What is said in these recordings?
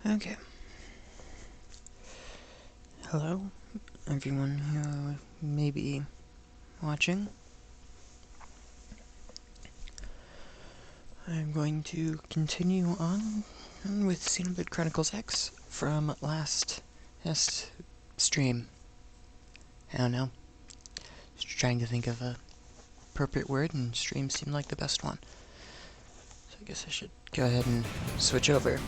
Okay. Hello, everyone who may be watching. I'm going to continue on with Xenoblade Chronicles X from last stream. I don't know. Just trying to think of a appropriate word, and stream seemed like the best one. So I guess I should go ahead and switch over.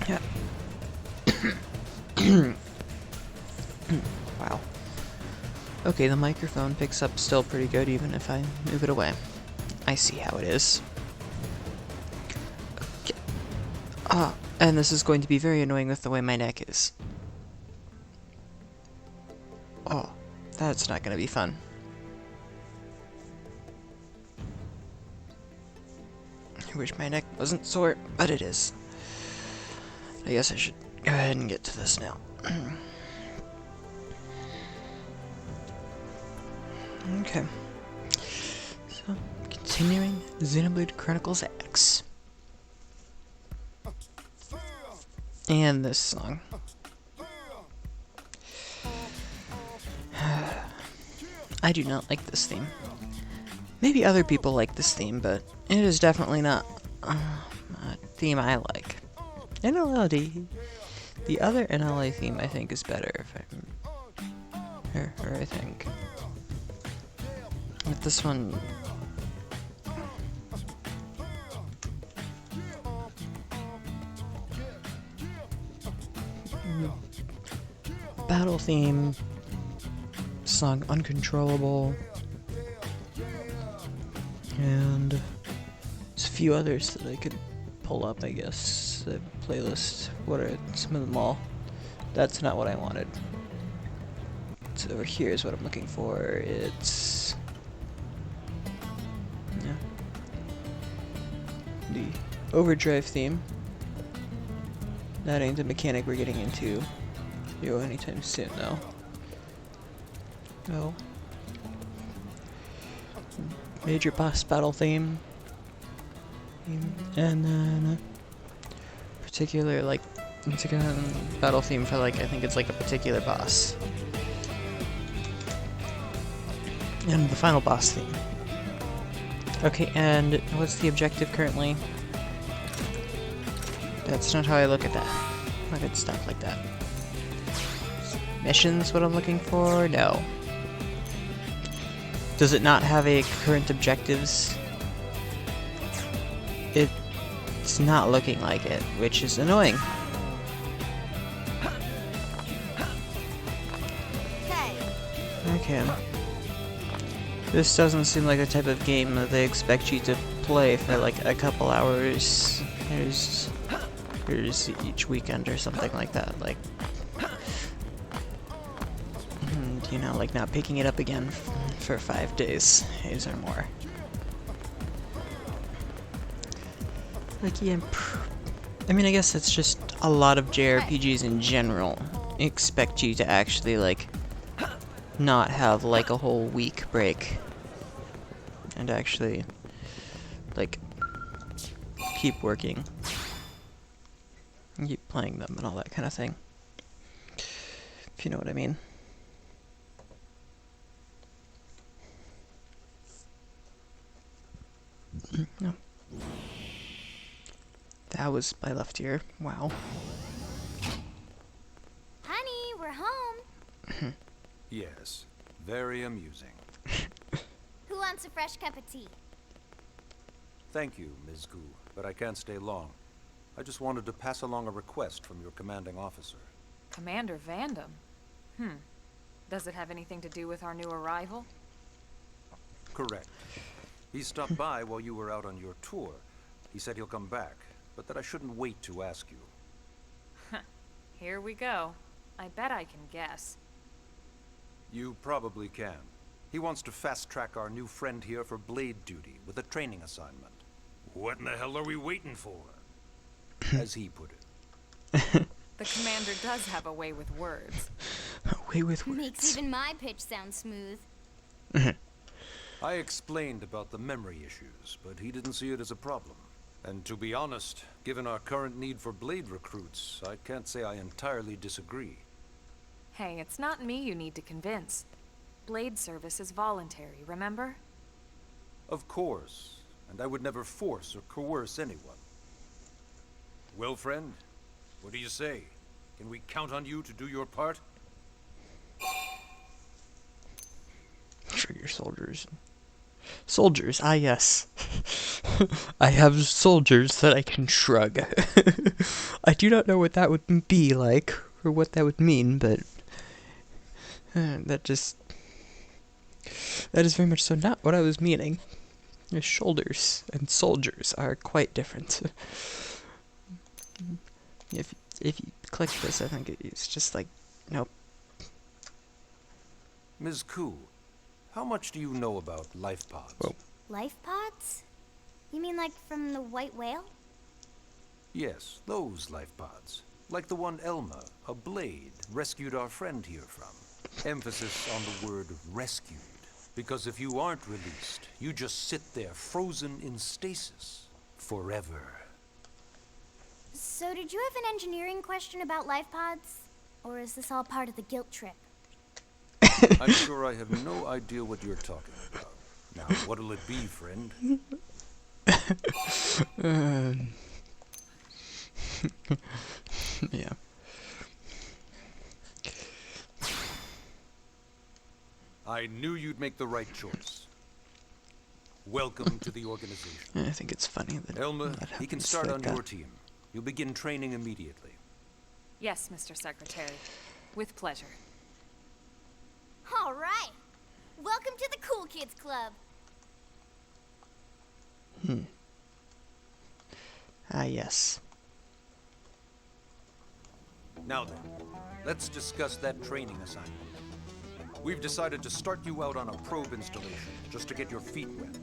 Yeah. Wow. Okay, the microphone picks up still pretty good even if I move it away. I see how it is. Okay. And this is going to be very annoying with the way my neck is. Oh, that's not going to be fun. I wish my neck wasn't sore, but it is. I guess I should go ahead and get to this now. Okay. So, continuing Xenoblade Chronicles X. And this song. I do not like this theme. Maybe other people like this theme, but it is definitely not a theme I like. NLA, the other NLA theme I think is better, if I think. But this one... Battle theme, song Uncontrollable, and there's a few others that I could pull up, I guess. The playlist, what are some of them all? That's not what I wanted. So over here is what I'm looking for. It's... yeah. The Overdrive theme. That ain't the mechanic we're getting into anytime soon, though. No. Major boss battle theme. And then particular, like, it's a battle theme for, like, I think it's like a particular boss. And the final boss theme. Okay, and what's the objective currently? That's not how I look at that. Look at stuff like that. Missions, what I'm looking for? No. Does it not have a current objectives? It's not looking like it, which is annoying. Okay. This doesn't seem like the type of game that they expect you to play for like a couple hours. Here's each weekend or something like that. Like, you know, like not picking it up again for 5 days or more. Like, yeah, I mean, I guess it's just a lot of JRPGs in general expect you to actually, like, not have, like, a whole week break. And actually, like, keep working. And keep playing them and all that kind of thing. If you know what I mean. No. That was my left ear. Wow. Honey, we're home. Yes, very amusing. Who wants a fresh cup of tea? Thank you, Ms. Gu, but I can't stay long. I just wanted to pass along a request from your commanding officer. Commander Vandam? Does it have anything to do with our new arrival? Correct. He stopped by while you were out on your tour. He said he'll come back, but that I shouldn't wait to ask you. Here we go. I bet I can guess. You probably can. He wants to fast-track our new friend here for blade duty with a training assignment. What in the hell are we waiting for? As he put it. The commander does have a way with words. A way with words. Makes even my pitch sound smooth. I explained about the memory issues, but he didn't see it as a problem. And to be honest, given our current need for blade recruits, I can't say I entirely disagree. Hey, it's not me you need to convince. Blade service is voluntary, remember? Of course, and I would never force or coerce anyone. Well, friend, what do you say? Can we count on you to do your part? Sure, your soldiers. Soldiers, ah yes. I have soldiers that I can shrug. I do not know what that would be like, or what that would mean, but that is very much so not what I was meaning. Your shoulders and soldiers are quite different. If you click this, I think it's just like, nope. Ms. Koo, how much do you know about life pods? Whoa. Life pods? You mean like from the white whale? Yes, those life pods. Like the one Elma, a blade, rescued our friend here from. Emphasis on the word rescued. Because if you aren't released, you just sit there frozen in stasis. Forever. So did you have an engineering question about life pods? Or is this all part of the guilt trip? I'm sure I have no idea what you're talking about. Now, what'll it be, friend? Yeah. I knew you'd make the right choice. Welcome to the organization. I think it's funny that Elma, that he can happens start like on that. your team. You'll begin training immediately. Yes, Mr. Secretary. With pleasure. All right. Welcome to the Cool Kids Club. Ah, yes. Now then, let's discuss that training assignment. We've decided to start you out on a probe installation, just to get your feet wet.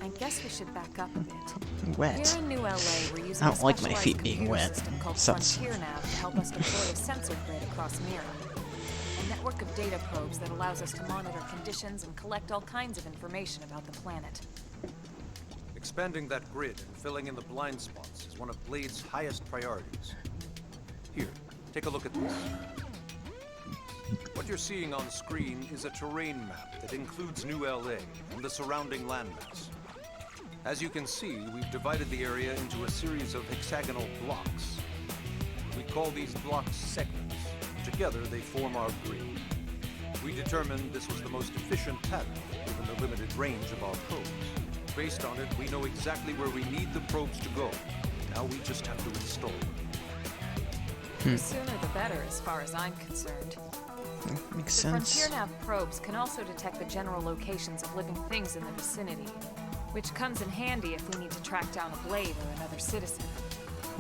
I guess we should back up a bit. Wet. Here in New LA, we're using I don't a like my specialized feet being computer wet. system called Sounds- Frontier Nav to help us deploy a sensor grid across Mira. A network of data probes that allows us to monitor conditions and collect all kinds of information about the planet. Expanding that grid and filling in the blind spots is one of Blade's highest priorities. Here, take a look at this. What you're seeing on screen is a terrain map that includes New LA and the surrounding landmass. As you can see, we've divided the area into a series of hexagonal blocks. We call these blocks segments. Together, they form our grid. We determined this was the most efficient pattern, given the limited range of our probes. Based on it, we know exactly where we need the probes to go. Now we just have to install them. The sooner the better, as far as I'm concerned. Makes The sense. Frontier Nav probes can also detect the general locations of living things in the vicinity, which comes in handy if we need to track down a blade or another citizen.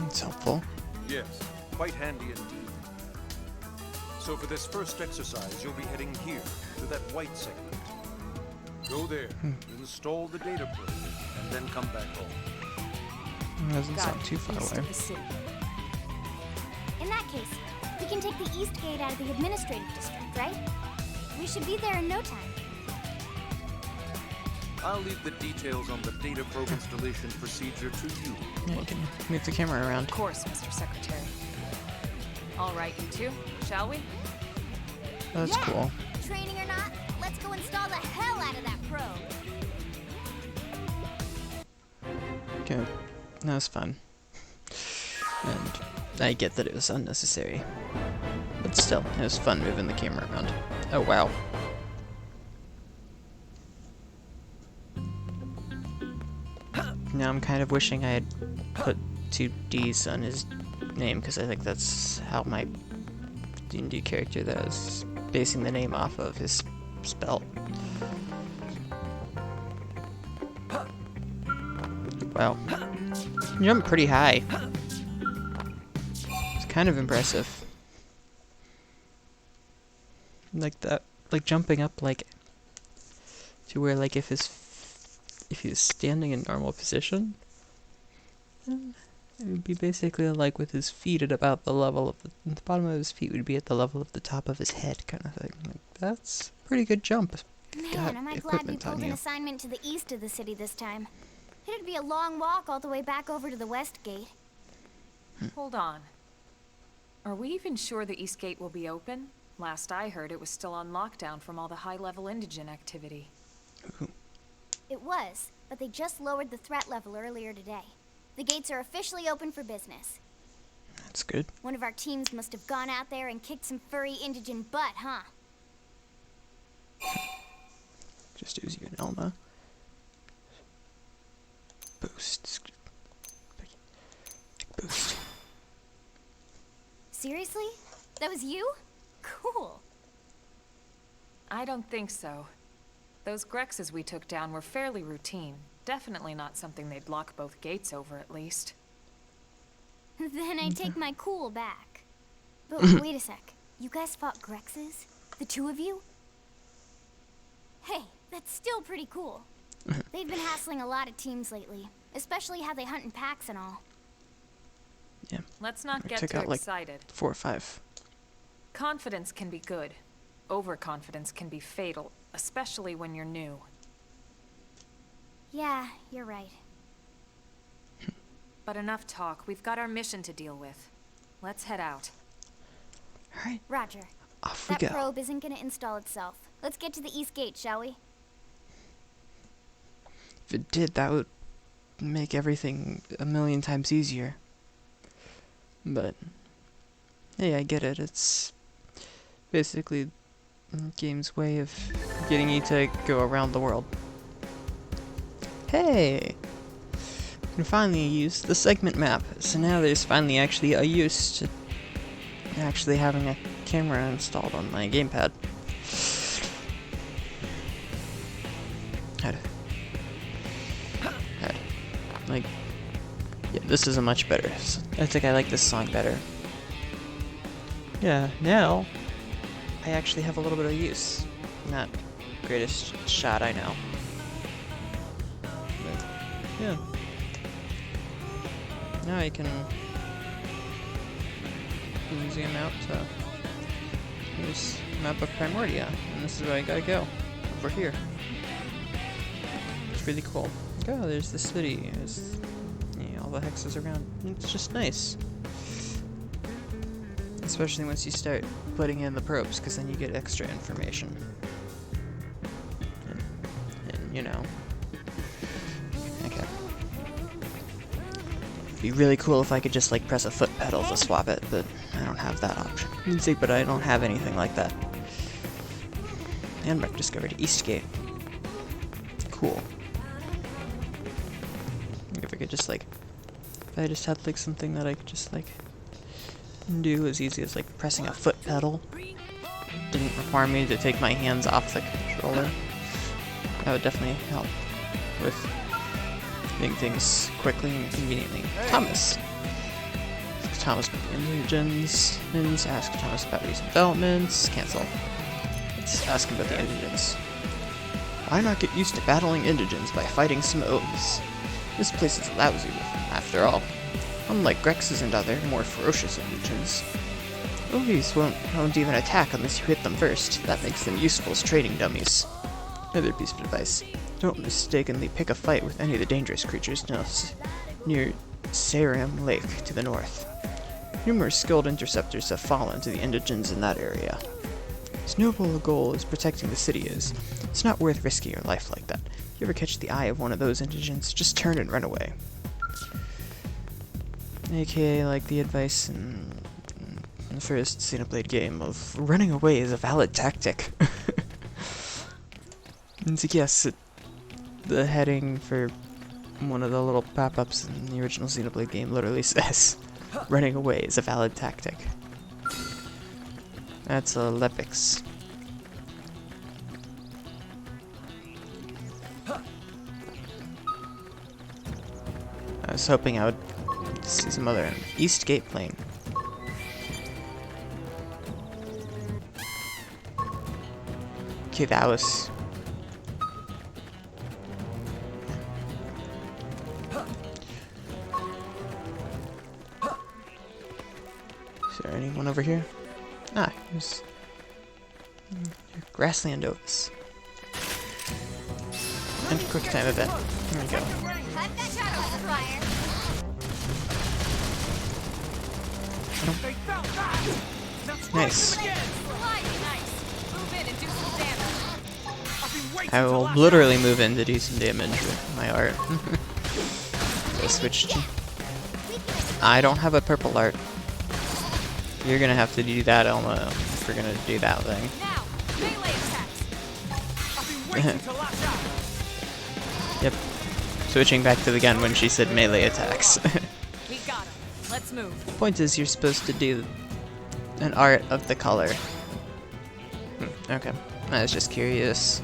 It's helpful. Yes, quite handy indeed. So for this first exercise, you'll be heading here, to that white segment. Go there, install the data probe, and then come back home. It doesn't Got sound it. too far East away. of the city. In that case, we can take the east gate out of the administrative district, right? We should be there in no time. I'll leave the details on the data probe installation procedure to you. Yeah, you can move the camera around. Of course, Mr. Secretary. All right, you two, shall we? Oh, that's Yeah. cool. Training or not, let's go install the hell out of that probe. Okay. That was fun. And I get that it was unnecessary. But still, it was fun moving the camera around. Oh, wow. Now I'm kind of wishing I had put two D's on his name, because I think that's how my D&D character that I was basing the name off of is spelled. Wow. You jump pretty high. It's kind of impressive. Like that, like jumping up like to where like if he was standing in normal position, then it would be basically like with his feet at about the level of the bottom of his feet would be at the level of the top of his head, kind of thing. Like, that's a pretty good jump. Man, Got am I glad we equipment on pulled an you. assignment to the east of the city this time. It'd be a long walk all the way back over to the west gate. Hold on. Are we even sure the East Gate will be open? Last I heard, it was still on lockdown from all the high-level indigent activity. It was, but they just lowered the threat level earlier today. The gates are officially open for business. That's good. One of our teams must have gone out there and kicked some furry indigent butt, huh? Just use you and Elma. Boost. Boost. Seriously? That was you? Cool. I don't think so. Those Grexes we took down were fairly routine. Definitely not something they'd lock both gates over, at least. Then I take my cool back. But wait a sec. You guys fought Grexes? The two of you? Hey, that's still pretty cool. They've been hassling a lot of teams lately, especially how they hunt in packs and all. Yeah. Let's not We get took too out, like, excited. 4 or 5. Confidence can be good. Overconfidence can be fatal, especially when you're new. Yeah, you're right. But enough talk. We've got our mission to deal with. Let's head out. Alright, Roger. off we That go. probe isn't gonna install itself. Let's get to the East Gate, shall we? If it did, that would make everything a million times easier. But, hey, I get it. It's basically the game's way of getting you to go around the world. Hey! I can finally use the segment map. So now there's finally actually a use to actually having a camera installed on my gamepad. Like, yeah, this is a much better. I think I like this song better. Yeah, now I actually have a little bit of use. Not greatest shot I know. But, yeah. Now I can zoom out to this map of Primordia, and this is where I gotta go. Over here. It's really cool. Oh, there's the city. There's all the hexes around. It's just nice. Especially once you start putting in the probes, because then you get extra information. And you know. Okay. It'd be really cool if I could just like press a foot pedal to swap it, but I don't have that option. See, but I don't have anything like that. Landmark discovered Eastgate. Cool. If I could just like, if I just had like something that I could just like do as easy as like pressing a foot pedal, didn't require me to take my hands off the controller, that would definitely help with doing things quickly and conveniently. Thomas. Ask Thomas about the indigents. Ask Thomas about recent developments. Cancel. Let's ask him about the indigents. Why not get used to battling indigents by fighting some O's? This place is lousy with them, after all. Unlike Grexes and other, more ferocious indigents. O's won't even attack unless you hit them first. That makes them useful as training dummies. Another piece of advice. Don't mistakenly pick a fight with any of the dangerous creatures near Saram Lake to the north. Numerous skilled interceptors have fallen to the indigents in that area. As noble a goal as protecting the city is, it's not worth risking your life like that. If you ever catch the eye of one of those indigents, just turn and run away. AKA, like the advice in the first Xenoblade game of running away is a valid tactic. And so yes, the heading for one of the little pop-ups in the original Xenoblade game literally says, running away is a valid tactic. That's a Lepix. I was hoping I would see some other East Gate plane. Okay, that was... Is there anyone over here? Ah, here's... Grassland Oaks. And quick time event. There we go. They felt that! Now strike Nice. them again! Slidey nice. Move in and do some damage. I've been waiting I to will lash literally out. move in to do some damage with my art. So switch to... I don't have a purple art. You're gonna have to do that, Elma, if we're gonna do that thing. Now, melee attacks. I've been waiting to lash out. Yep. Switching back to the gun when she said melee attacks. We got him. Let's move. Point is, you're supposed to do an art of the color. Okay. I was just curious.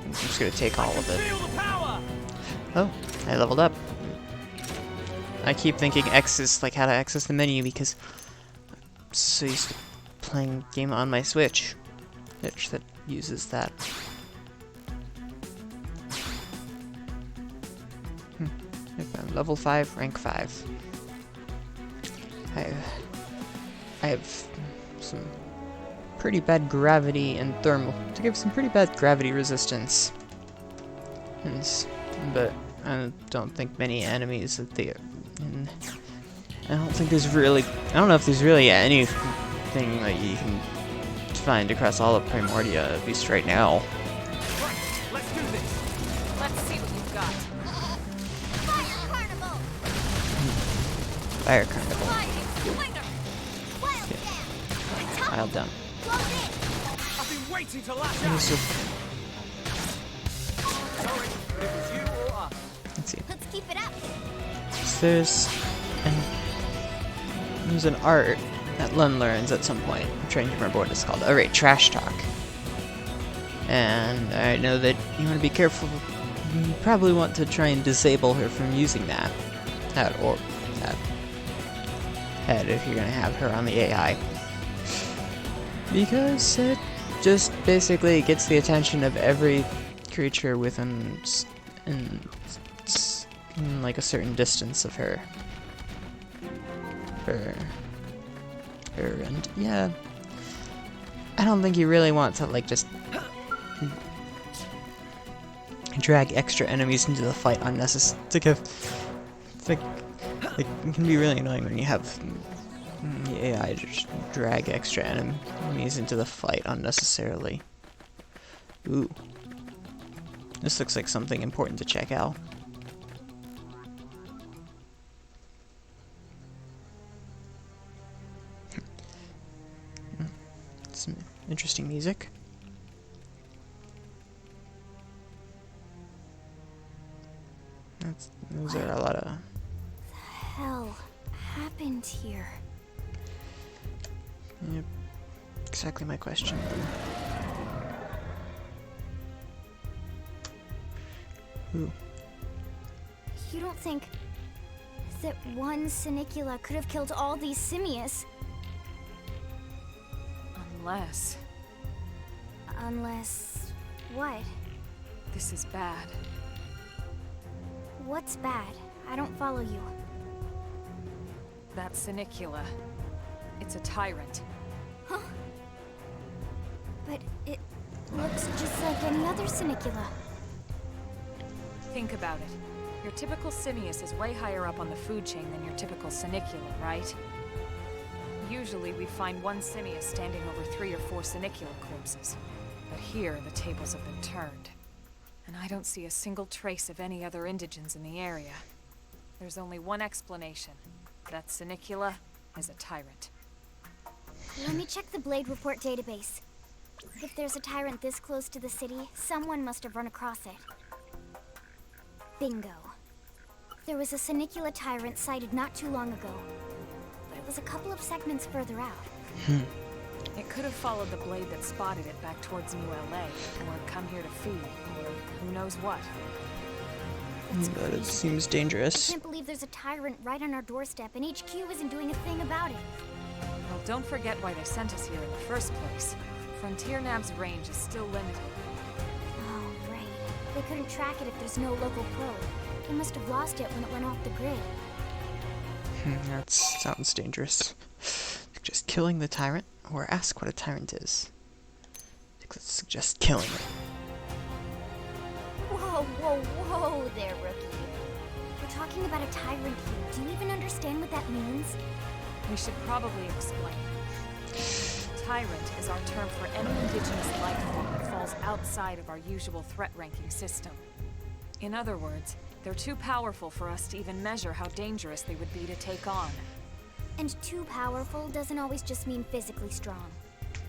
I'm just gonna take all of it. Feel the power! Oh, I leveled up. I keep thinking X is like how to access the menu because I'm so used to playing game on my Switch, which that uses that. Yep, I'm level 5, rank 5. I have some pretty bad gravity and thermal. To give some pretty bad gravity resistance. But I don't think many enemies that they. And I don't think there's really. I don't know if there's really anything that you can find across all of Primordia, at least right now. Right, let's do this. Let's see what you've got. Fire Carnival! Fire Carnival. Flying Slinger! Wild Dam! Dialed down. Close in! I've been waiting to lash Let me out. see. Sorry, it was you or us. Let's see. Let's keep it up! So there's an art that Len learns at some point. I'm trying to remember what it's called. Oh, right, Trash Talk. And I know that you want to be careful. You probably want to try and disable her from using that. That head if you're going to have her on the AI. Because it just basically gets the attention of every creature within in like a certain distance of her. And yeah, I don't think you really want to like just drag extra enemies into the fight unnecessarily. It's like it can be really annoying when you have the AI just drag extra enemies into the fight unnecessarily. Ooh, this looks like something important to check out. Some interesting music. Those are a lot of. Hell happened here? Yep, exactly my question. Ooh. You don't think that one Sinicula could have killed all these simius? Unless Unless... what? this is bad. What's bad? I don't follow you. That Sinicula. It's a tyrant. Huh? But it looks just like any other Sinicula. Think about it. Your typical simius is way higher up on the food chain than your typical Sinicula, right? Usually we find one simius standing over 3 or 4 Sinicula corpses. But here, the tables have been turned. And I don't see a single trace of any other indigents in the area. There's only one explanation. That Sinicula is a tyrant. Let me check the Blade Report database. If there's a tyrant this close to the city, someone must have run across it. Bingo. There was a Sinicula tyrant sighted not too long ago, but it was a couple of segments further out. It could have followed the blade that spotted it back towards New LA, or come here to feed, or who knows what. But it seems I dangerous. can't believe there's a tyrant right on our doorstep, and HQ isn't doing a thing about it. Well, don't forget why they sent us here in the first place. Frontier Nav's range is still limited. Oh, right. They couldn't track it if there's no local probe. They must have lost it when it went off the grid. That sounds dangerous. Just killing the tyrant, or ask what a tyrant is. I think let's suggest killing it. Whoa, whoa, whoa there, rookie. We're talking about a tyrant here. Do you even understand what that means? We should probably explain. Tyrant is our term for any indigenous life form that falls outside of our usual threat ranking system. In other words, they're too powerful for us to even measure how dangerous they would be to take on. And too powerful doesn't always just mean physically strong.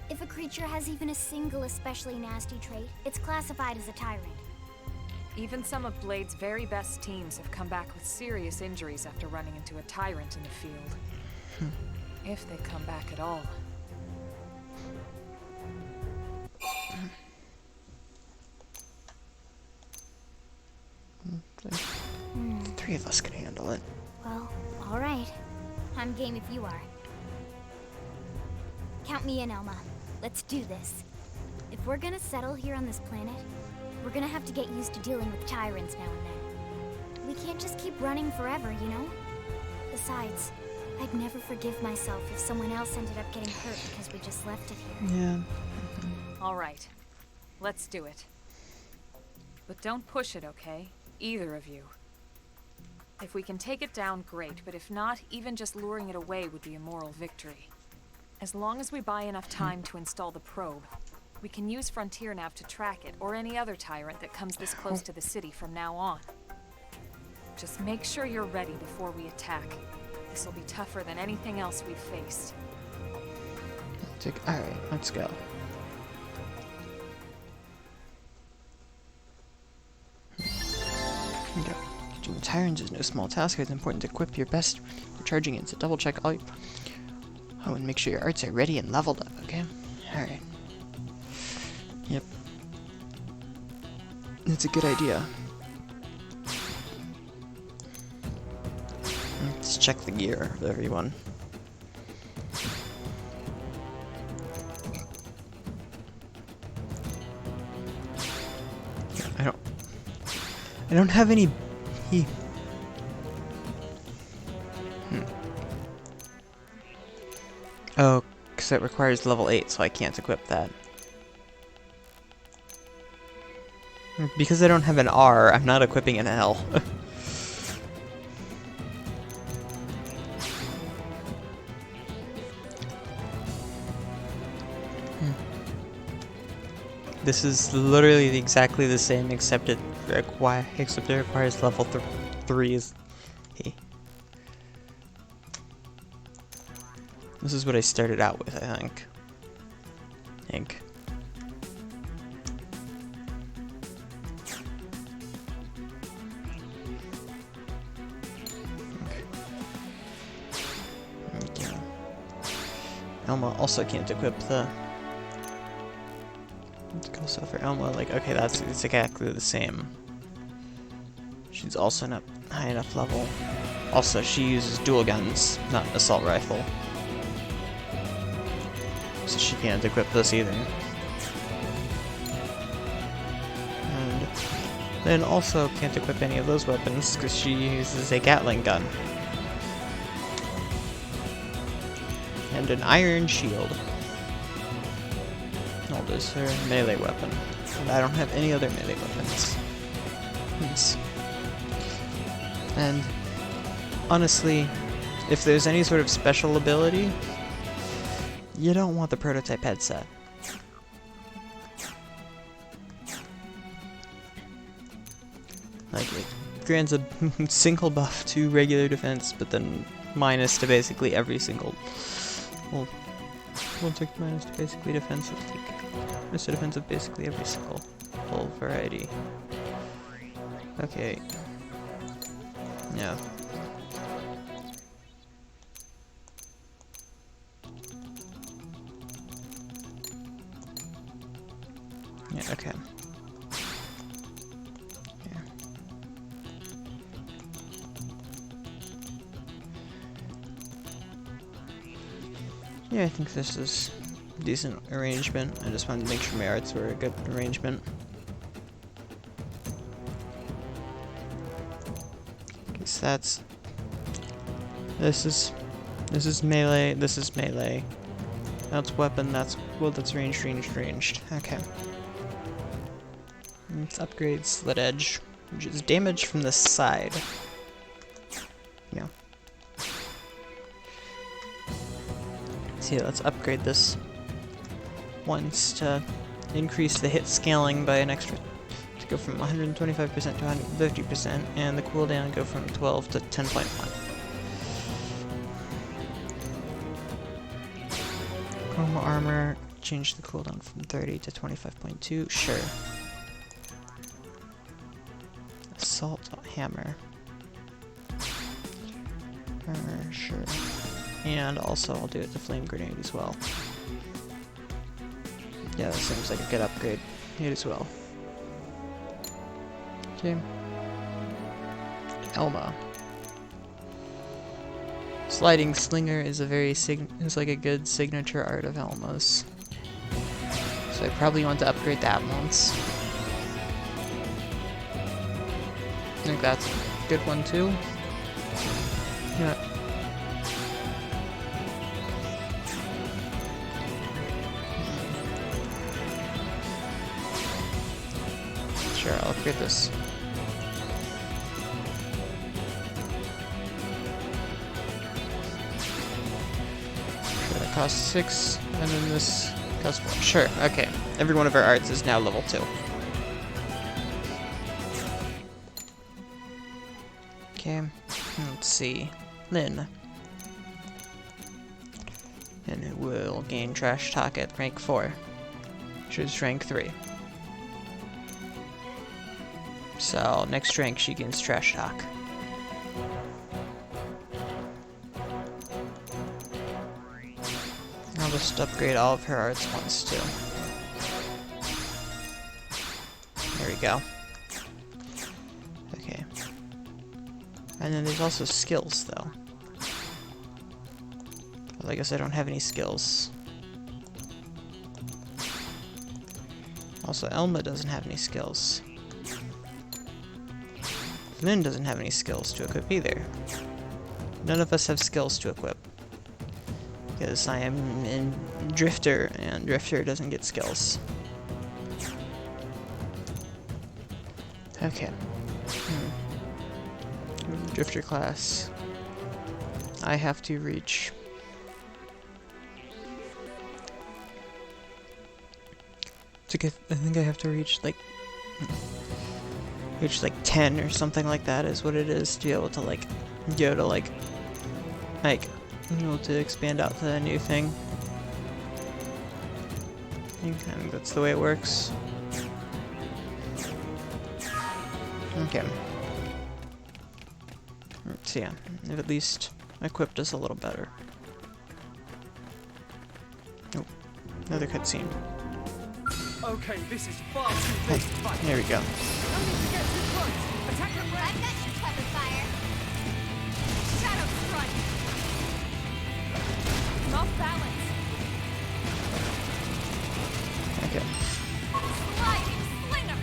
If a creature has even a single especially nasty trait, it's classified as a tyrant. Even some of Blade's very best teams have come back with serious injuries after running into a tyrant in the field. If they come back at all. Three of us can handle it. Well, alright. I'm game if you are. Count me in, Elma. Let's do this. If we're gonna settle here on this planet, we're gonna have to get used to dealing with tyrants now and then. We can't just keep running forever, you know? Besides, I'd never forgive myself if someone else ended up getting hurt because we just left it here. Yeah. All right. Let's do it. But don't push it, okay? Either of you. If we can take it down, great, but if not, even just luring it away would be a moral victory. As long as we buy enough time to install the probe, we can use Frontier Nav to track it, or any other tyrant that comes this close to the city from now on. Just make sure you're ready before we attack. This will be tougher than anything else we've faced. Alright, let's go. Okay. Catching the tyrants is no small task. It's important to equip your best for charging in, so double check all your... Oh, and make sure your arts are ready and leveled up, okay? Alright. Yep. That's a good idea. Let's check the gear of everyone. I don't have any... Oh, because it requires level 8, so I can't equip that. Because I don't have an R, I'm not equipping an L. This is literally exactly the same, except it requires level 3. Hey. This is what I started out with, I think. Okay. Elma also can't equip the... So for Elma, like, okay, it's exactly the same. She's also not high enough level. Also, she uses dual guns, not an assault rifle. So she can't equip this either. And then also can't equip any of those weapons because she uses a Gatling gun. And an iron shield. Is her melee weapon. And I don't have any other melee weapons. And honestly, if there's any sort of special ability, you don't want the prototype headset. Like, it grants a single buff to regular defense, but then minus to basically every single... Well, one tick minus to basically defensive, minus to defensive basically every single full variety. Okay. Yeah. Yeah, okay. Here. Yeah, I think this is a decent arrangement. I just wanted to make sure my arts were a good arrangement. Okay, so that's... This is melee, this is melee. That's weapon, that's... Well, that's ranged. Okay. Let's upgrade Slit Edge, which is damage from the side. you know. See, let's upgrade this once to increase the hit scaling by an extra, to go from 125% to 150%, and the cooldown go from 12 to 10.1. Chroma armor, change the cooldown from 30 to 25.2, sure. Assault hammer. Armor, sure. And also I'll do it to flame grenade as well. Yeah, that seems like a good upgrade. It as well. Okay. Elma. Sliding Slinger is a very is like a good signature art of Elma's. So I probably want to upgrade that once. I think that's a good one too. Yeah. Sure, I'll upgrade this. Sure, that costs 6, and then this costs 4. Sure, okay. Every one of our arts is now level 2. Okay, let's see. Lynn. And it will gain Trash Talk at rank 4. Which is rank 3. So, next rank she gains Trash Talk. I'll just upgrade all of her arts once too. There we go. Okay. And then there's also skills though. Well, I guess I don't have any skills. Also, Elma doesn't have any skills. Lynn doesn't have any skills to equip either. None of us have skills to equip. Because I am in Drifter, and Drifter doesn't get skills. Okay. Drifter class. I have to reach... I think I have to reach like 10 or something like that is what it is to be able to be able to expand out to the new thing. I think that's the way it works. Okay. So yeah, I've at least equipped us a little better. Oh, another cutscene. Okay, this is far too big to fight. There we go. Don't need to get too close. Attack the I've red. got your clever fire. Shadow strike. I'm off balance. Okay. Sliding slinger.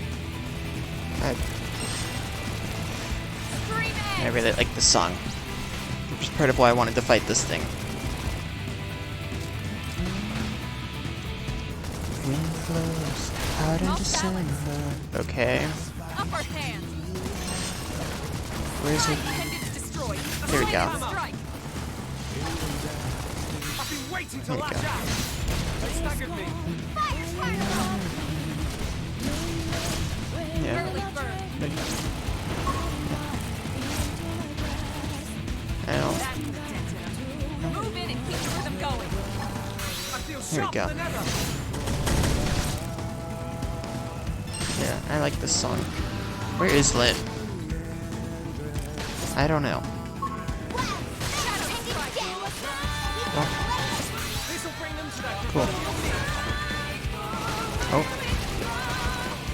I really like this song, which is part of why I wanted to fight this thing. Wind blows out in December. Okay. Upper hand. Where is it? Appendage destroyed. There we go. Strike. I've been waiting to There we lash go. out. They staggered me. Fire particle. Yeah. Barely burned. I don't. That's dented. Move in and keep the rhythm going. I feel There we sharper go. than ever. Yeah, I like this song. Where is Lynn? I don't know. Oh, This'll bring them to that cool. Oh.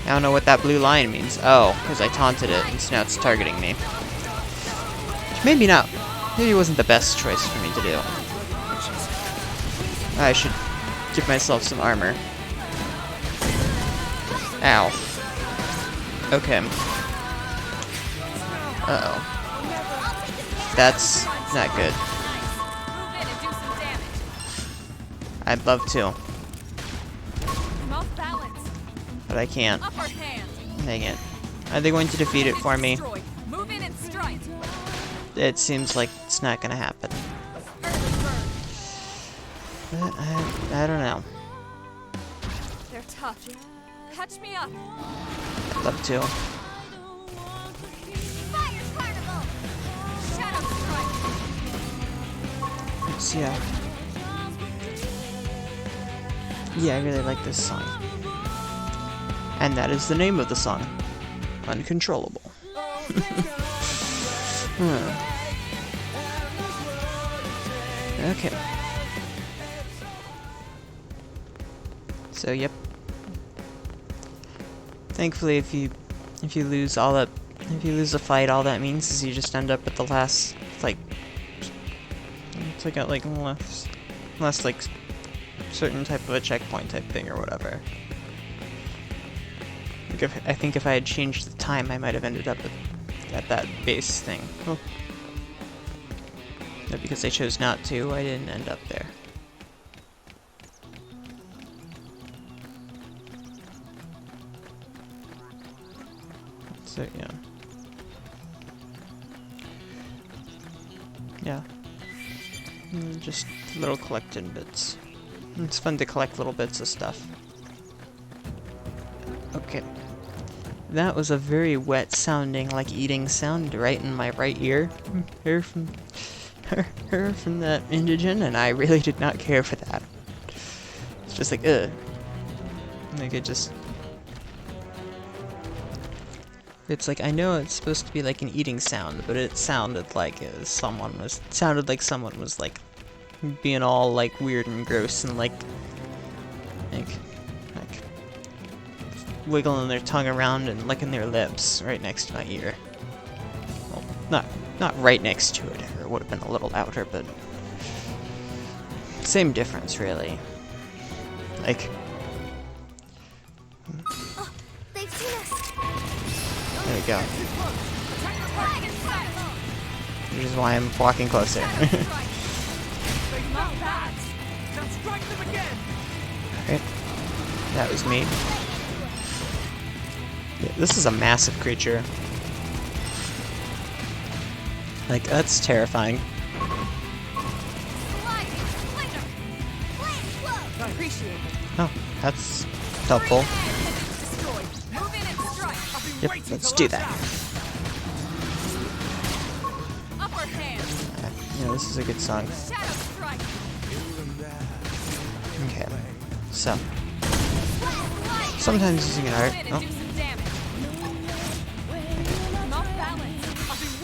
I don't know what that blue line means. Oh, because I taunted it, and so now it's targeting me. Which maybe not. Maybe it wasn't the best choice for me to do. I should give myself some armor. Ow. Okay. Uh-oh. That's not good. Move in and do some damage. I'd love to, I'm off balance. but I can't. Upper hand. Dang it. Are they going to defeat it for me? Destroyed. Move in and strike. it seems like it's not gonna happen. But I don't know. They're tough. Catch me up. Up to. Fire carnival! Shadow strike! It's, yeah. Yeah, I really like this song. And that is the name of the song. Uncontrollable. Okay. So, yep. Thankfully, if you lose all that, if you lose a fight, all that means is you just end up at the last, like, it's like last like certain type of a checkpoint type thing or whatever. Like I think if I had changed the time, I might have ended up at that base thing. Oh. But because I chose not to, I didn't end up there. So, yeah. Yeah. Just little collecting bits. It's fun to collect little bits of stuff. Okay. That was a very wet sounding, like eating sound right in my right ear. Heard from that indigent, and I really did not care for that. It's just like, ugh. Like it just... It's like, I know it's supposed to be like an eating sound, but it sounded like someone was like being all like weird and gross and like wiggling their tongue around and licking their lips right next to my ear. Well, not right next to it, or it would have been a little louder, but same difference really. Like, Oh, they've seen us! there we go. Which is why I'm walking closer. Alright. That was me. Yeah, this is a massive creature. Like, that's terrifying. Oh, that's helpful. Yep, let's do that. Yeah, this is a good song. Okay, so sometimes using an art. Oh,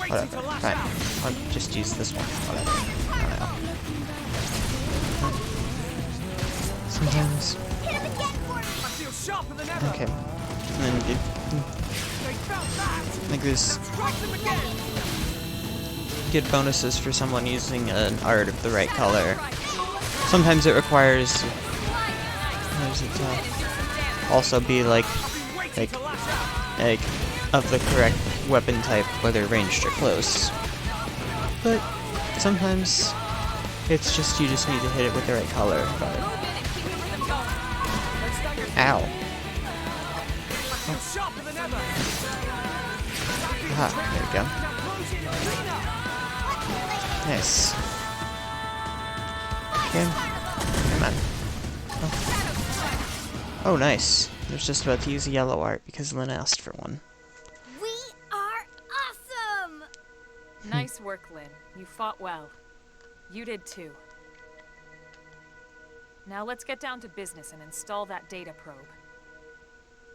whatever. Fine. I'll just use this one. Whatever. I don't know. Sometimes. Okay. And then you like this. Get bonuses for someone using an art of the right color. Sometimes it requires also be like of the correct weapon type, whether ranged or close. But sometimes it's just you just need to hit it with the right color. But ow. Oh. Ah, there we go. Nice. Okay. Come on. Oh, nice. I was just about to use a yellow art because Lynn asked for one. We are awesome! Nice work, Lynn. You fought well. You did too. Now let's get down to business and install that data probe.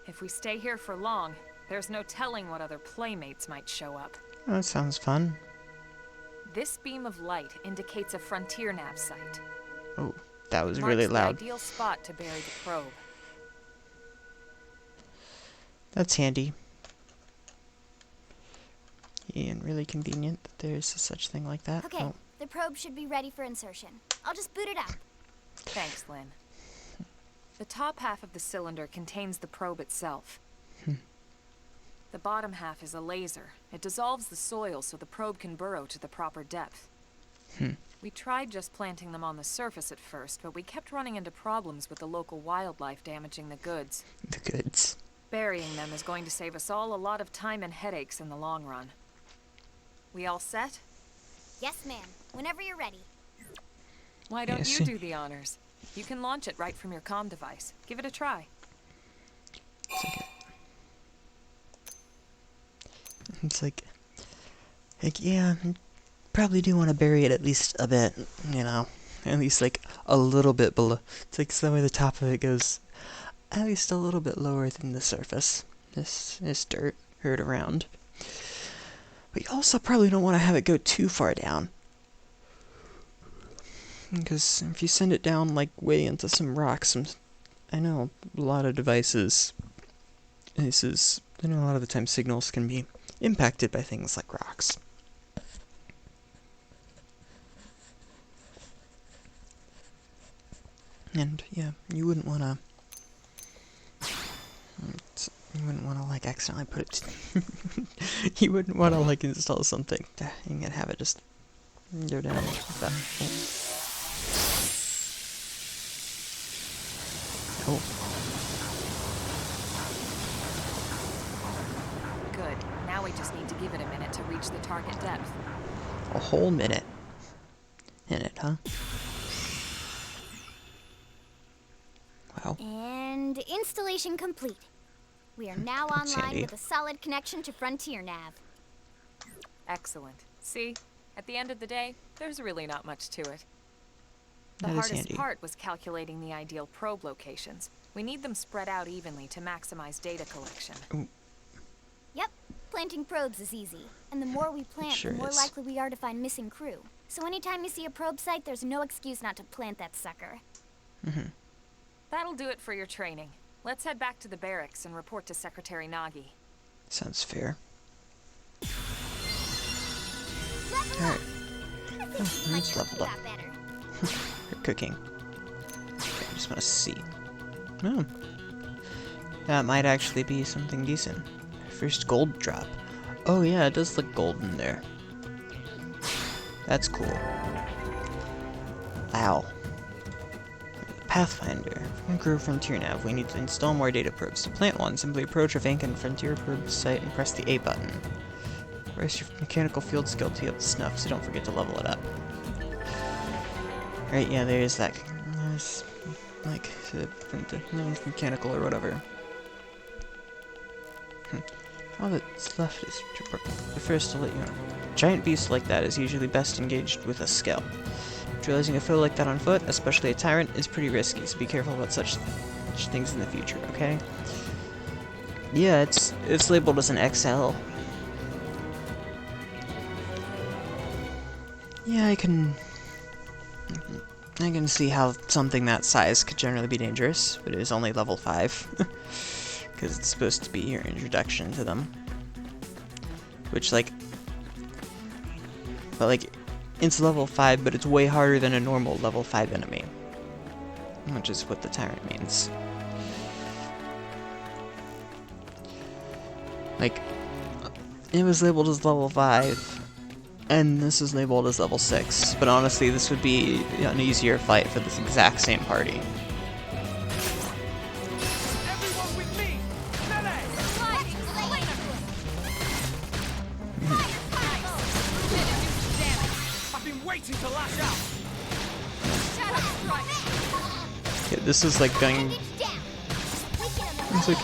If we stay here for long, there's no telling what other playmates might show up. Oh, that sounds fun. This beam of light indicates a frontier nav site. Oh, that was really Marks loud. the ideal spot to bury the probe. That's handy. And really convenient that there's such thing like that. Okay, Oh. the probe should be ready for insertion. I'll just boot it up. Thanks, Lynn. The top half of the cylinder contains the probe itself. The bottom half is a laser. It dissolves the soil so the probe can burrow to the proper depth. We tried just planting them on the surface at first, but we kept running into problems with the local wildlife damaging the goods. The goods. Burying them is going to save us all a lot of time and headaches in the long run. We all set? Yes, ma'am. Whenever you're ready. Why don't Yes. you do the honors? You can launch it right from your comm device. Give it a try. It's like yeah, probably do want to bury it at least a bit, you know, at least like a little bit below. It's like so that way the top of it goes at least a little bit lower than the surface. This dirt heard around. But you also probably don't want to have it go too far down. Because if you send it down like way into some rocks, I know a lot of devices, I know a lot of the time signals can be impacted by things like rocks. And yeah, you wouldn't want to like accidentally put it you wouldn't want to like install something and have it just go down like that. Oh. Good. Now we just need to give it a minute to reach the target depth. A whole minute in it, huh? Wow. And installation complete. We are now That's online handy. with a solid connection to Frontier Nav. Excellent. See? At the end of the day, there's really not much to it. The That is hardest handy. part was calculating the ideal probe locations. We need them spread out evenly to maximize data collection. Yep, planting probes is easy. And the more we plant, Sure the more is. likely we are to find missing crew. So anytime you see a probe site, there's no excuse not to plant that sucker. That'll do it for your training. Let's head back to the barracks and report to Secretary Nagi. Sounds fair. Level Alright, up! I think this Oh, might it's help you leveled out up. better. You're cooking. Okay, I just want to see. Oh. That might actually be something decent. First gold drop. Oh yeah, it does look golden there. That's cool. Wow. Pathfinder. From Crew Frontier Nav, we need to install more data probes. To plant one, simply approach a vacant Frontier probe site and press the A button. Raise your mechanical field skill to be up to snuff, so don't forget to level it up. Right, yeah, there's that. There's, like, mechanical or whatever. All that's left is the first to let you know. A giant beast like that is usually best engaged with a scout. Neutralizing a foe like that on foot, especially a tyrant, is pretty risky, so be careful about such things in the future, okay? Yeah, it's labeled as an XL. Yeah, I can see how something that size could generally be dangerous, but it is only level 5. Because it's supposed to be your introduction to them. Which, like... But, like, it's level 5, but it's way harder than a normal level 5 enemy. Which is what the tyrant means. Like, it was labeled as level 5, and this is labeled as level 6. But honestly, this would be an easier fight for this exact same party. Everyone with me! NLA! I've been waiting to lash out! Yeah, this is like going... It's like,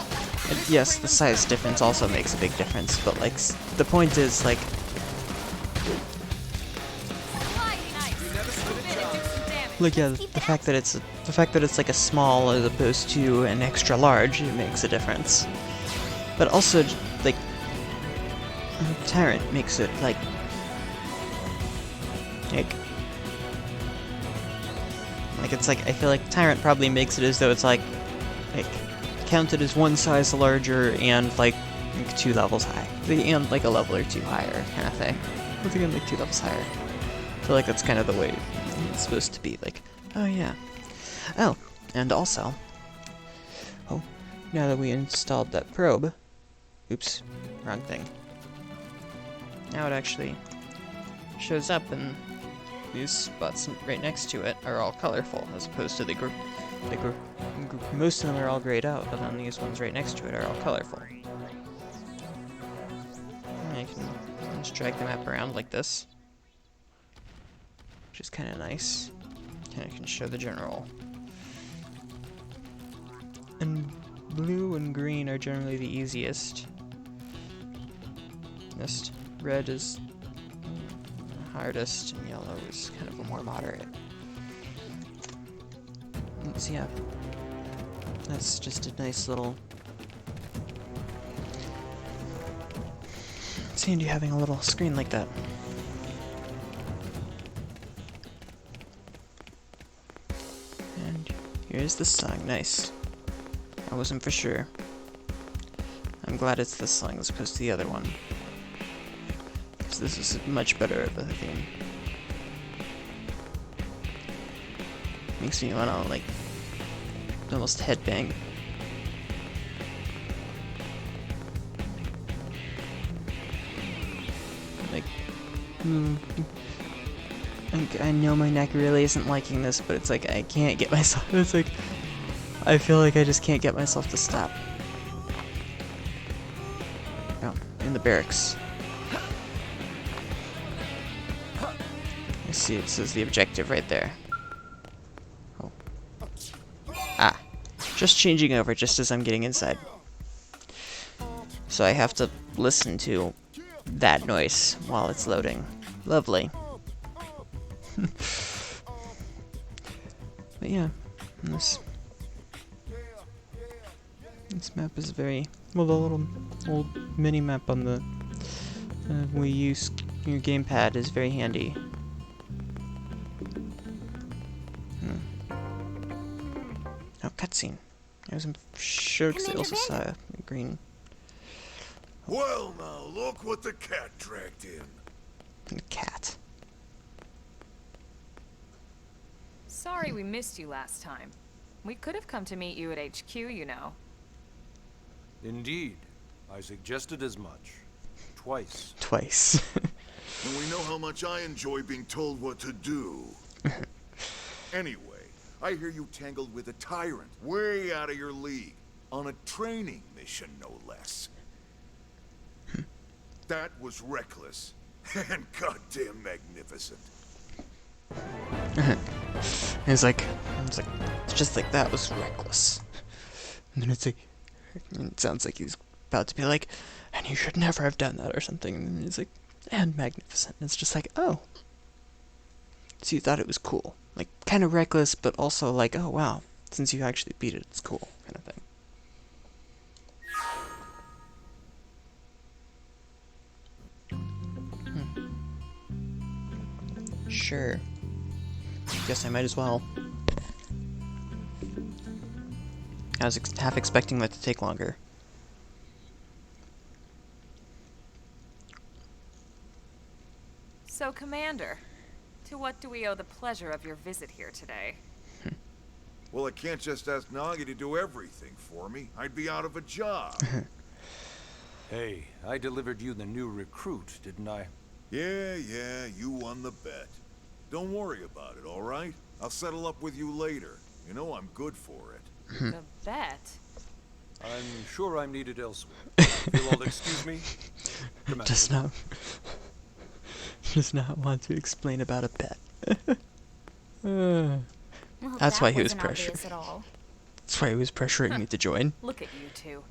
yes, the size difference also makes a big difference, but like the point is like yeah, the fact that it's like a small as opposed to an extra large, it makes a difference. But also like Tyrant makes it like it's like I feel like Tyrant probably makes it as though it's like counted as one size larger and like 2 levels high. And like a level or 2 higher kind of thing. I think I'm like 2 levels higher. I feel like that's kind of the way it's supposed to be. Like, oh yeah. Oh, and also, oh, now that we installed that probe, oops, wrong thing. Now it actually shows up and these spots right next to it are all colorful, as opposed to most of them are all grayed out, but then these ones right next to it are all colorful. And I can just drag the map around like this. which is kind of nice. Kind of can show the general. And blue and green are generally the easiest. Just red is the hardest, and yellow is kind of a more moderate. So yeah, that's just a nice little... It's handy having a little screen like that. And here's the song. Nice. I wasn't for sure. I'm glad it's this song as opposed to the other one. Because this is much better of a theme. Makes me wanna, like, almost headbang. Like, I know my neck really isn't liking this, but it's like I can't get myself. It's like I feel like I just can't get myself to stop. Oh, in the barracks. I see it says the objective right there. Oh. Ah, just changing over just as I'm getting inside. So I have to listen to that noise while it's loading. Lovely. But yeah, this map is very well. The little old mini map on the Wii U your gamepad is very handy. Oh, cutscene. I wasn't sure because I also saw a green. Well, now look what the cat dragged in. The cat. Sorry we missed you last time. We could have come to meet you at HQ, you know. Indeed. I suggested as much. Twice. Twice. And we know how much I enjoy being told what to do. Anyway, I hear you tangled with a tyrant, way out of your league, on a training mission, no less. That was reckless, and goddamn magnificent. It's like, it's just like that was reckless. And then it's like, it sounds like he's about to be like, and you should never have done that or something. And then he's like, and magnificent. And it's just like, oh. So you thought it was cool. Like, kind of reckless, but also like, oh wow, since you actually beat it, it's cool, kind of thing. Sure. Guess I might as well. I was half expecting that to take longer. So, Commander, to what do we owe the pleasure of your visit here today? Well, I can't just ask Nagi to do everything for me. I'd be out of a job. Hey, I delivered you the new recruit, didn't I? Yeah, you won the bet. Don't worry about it, all right? I'll settle up with you later. You know I'm good for it. The bet? I'm sure I'm needed elsewhere. You'll all excuse me? Commander. Does not want to explain about a bet. Well, That's that why he was wasn't pressured. obvious at all. That's why he was pressuring me to join. Look at you two.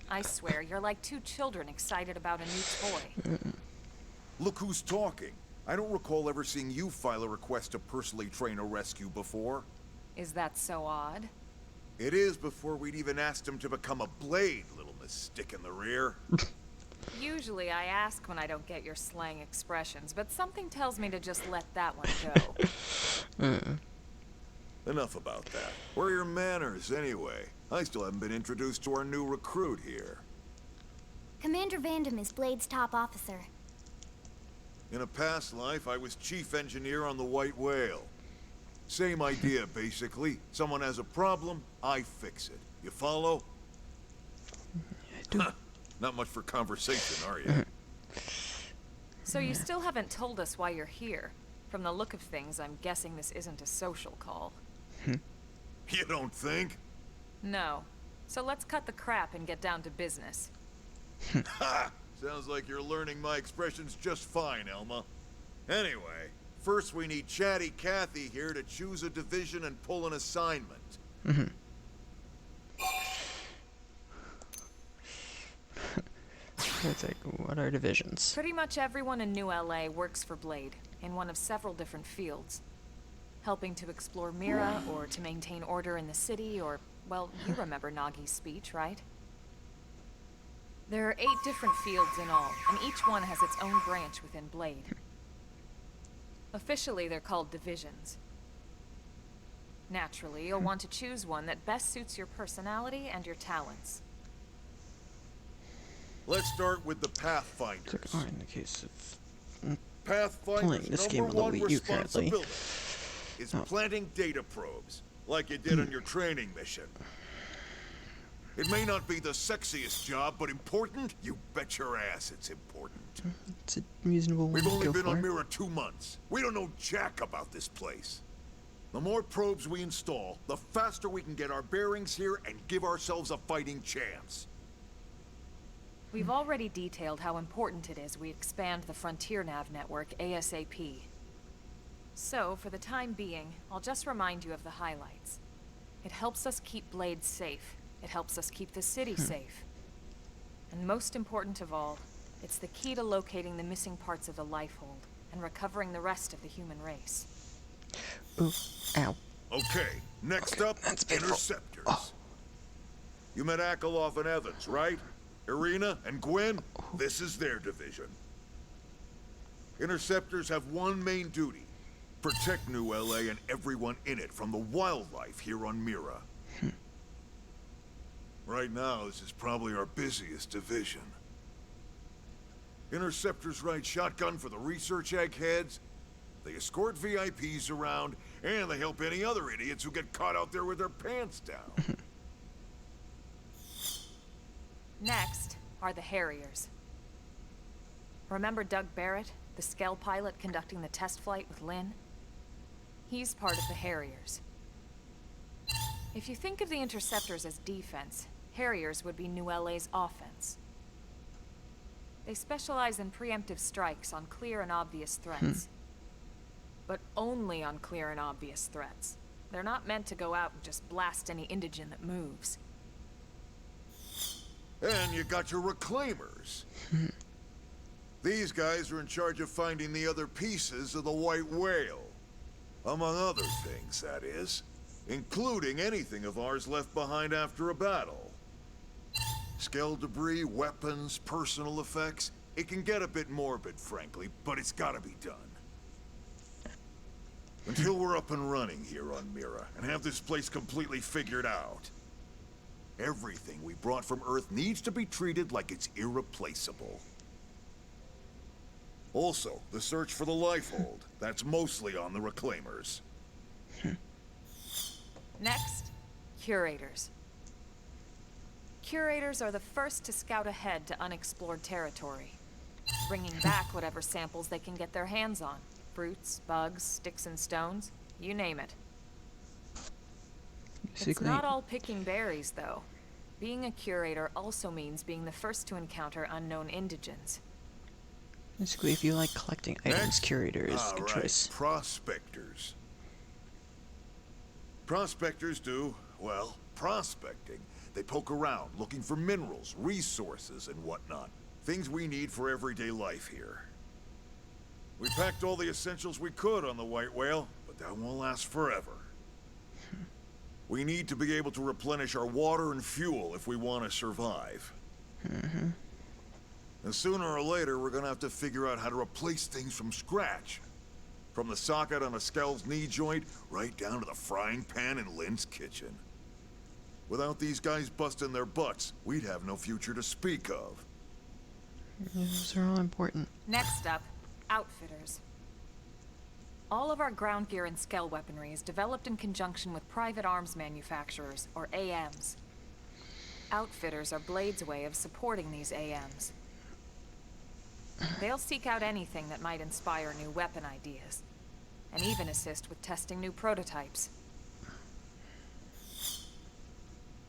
I swear, you're like two children excited about a new toy. Look who's talking. I don't recall ever seeing you file a request to personally train a rescue before. Is that so odd? It is before we'd even asked him to become a blade, little miss stick in the rear. Usually I ask when I don't get your slang expressions, but something tells me to just let that one go. Enough about that. Where are your manners, anyway? I still haven't been introduced to our new recruit here. Commander Vandam is Blade's top officer. In a past life, I was chief engineer on the White Whale. Same idea, basically. Someone has a problem, I fix it. You follow? Huh. Not much for conversation, are you? So you still haven't told us why you're here. From the look of things, I'm guessing this isn't a social call. You don't think? No. So let's cut the crap and get down to business. Ha! Sounds like you're learning my expressions just fine, Elma. Anyway, First, we need Chatty Cathy here to choose a division and pull an assignment. It's like, what are divisions? Pretty much everyone in New LA works for Blade, in one of several different fields. Helping to explore Mira, or to maintain order in the city, or, well, you remember Nagi's speech, right? There are 8 different fields in all, and each one has its own branch within Blade. Officially, they're called divisions. Naturally, you'll want to choose one that best suits your personality and your talents. Let's start with the Pathfinders. It's like, in the case of Pathfinder's playing this game number on the one Wii U currently. responsibility is planting data probes, like you did on your training mission. It may not be the sexiest job, but important? You bet your ass it's important. It's a reasonable one We've to only go been for. on Mira 2 months. We don't know jack about this place. The more probes we install, the faster we can get our bearings here and give ourselves a fighting chance. We've already detailed how important it is we expand the Frontier Nav network ASAP. So, for the time being, I'll just remind you of the highlights. It helps us keep Blade safe. It helps us keep the city safe. And most important of all, it's the key to locating the missing parts of the Lifehold and recovering the rest of the human race. Ooh, ow. Okay, next up, That's painful. Interceptors. Oh. You met Akeloff and Evans, right? Irina and Gwen, this is their division. Interceptors have one main duty: protect New LA and everyone in it from the wildlife here on Mira. Right now, this is probably our busiest division. Interceptors ride shotgun for the research eggheads, they escort VIPs around, and they help any other idiots who get caught out there with their pants down. Next are the Harriers. Remember Doug Barrett, the Skell pilot conducting the test flight with Lynn? He's part of the Harriers. If you think of the Interceptors as defense, Harriers would be New LA's offense. They specialize in preemptive strikes on clear and obvious threats. But only on clear and obvious threats. They're not meant to go out and just blast any indigene that moves. And you got your Reclaimers. These guys are in charge of finding the other pieces of the White Whale. Among other things, that is. Including anything of ours left behind after a battle. Skell debris, weapons, personal effects. It can get a bit morbid, frankly, but it's gotta be done. Until we're up and running here on Mira, and have this place completely figured out. Everything we brought from Earth needs to be treated like it's irreplaceable. Also, the search for the Lifehold. That's mostly on the Reclaimers. Next, Curators. Curators are the first to scout ahead to unexplored territory, bringing back whatever samples they can get their hands on. Fruits, bugs, sticks and stones, you name it. It's Basically, not all picking berries, though. Being a curator also means being the first to encounter unknown indigens. basically, if you like collecting items, Next? curator is a All good right, choice. prospectors. Prospectors do, well, prospecting. They poke around, looking for minerals, resources, and whatnot. Things we need for everyday life here. We packed all the essentials we could on the White Whale, but that won't last forever. We need to be able to replenish our water and fuel if we want to survive. And sooner or later, we're gonna have to figure out how to replace things from scratch. From the socket on a Skell's knee joint, right down to the frying pan in Lynn's kitchen. Without these guys busting their butts, we'd have no future to speak of. Those are all important. Next up, Outfitters. All of our ground gear and Skell weaponry is developed in conjunction with private arms manufacturers, or AMs. Outfitters are Blade's way of supporting these AMs. They'll seek out anything that might inspire new weapon ideas, and even assist with testing new prototypes.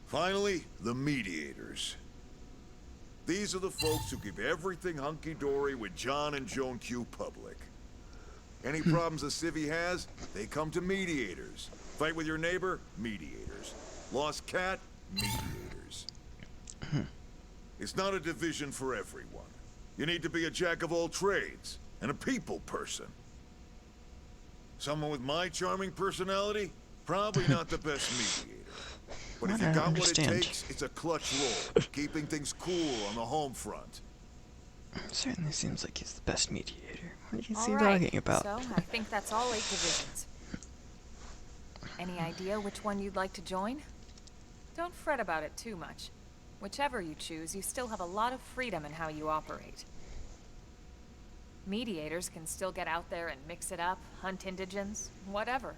Finally, the Mediators. These are the folks who keep everything hunky-dory with John and Joan Q. Public. Any problems a civvy has, they come to mediators. Fight with your neighbor? Mediators. Lost cat? Mediators. It's not a division for everyone. You need to be a jack of all trades and a people person. Someone with my charming personality? Probably not the best mediator. But if you I don't got what it understand. takes, it's a clutch role, keeping things cool on the home front. Certainly seems like he's the best mediator. What do you All see right, talking about? so I think that's all 8 divisions. Any idea which one you'd like to join? Don't fret about it too much. Whichever you choose, you still have a lot of freedom in how you operate. Mediators can still get out there and mix it up, hunt indigents, whatever.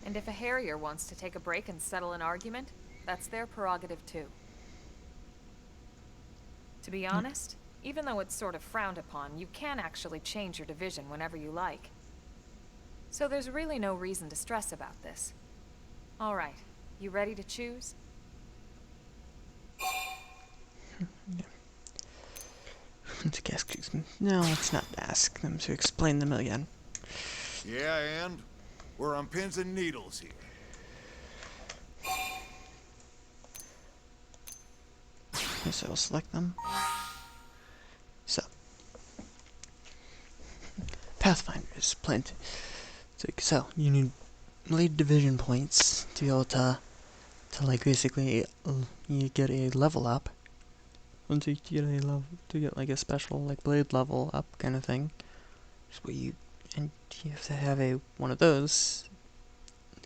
And if a Harrier wants to take a break and settle an argument, that's their prerogative too. To be honest, even though it's sort of frowned upon, you can actually change your division whenever you like. So there's really no reason to stress about this. All right, you ready to choose? To guess, no, let's not ask them to explain them again. Yeah, and? We're on pins and needles here. Okay, so I'll select them. So, Pathfinders, plant. So you need lead division points to be able to like basically you get a level up. Once you get a level, to get like a special like blade level up kind of thing. Just what you have to have one of those.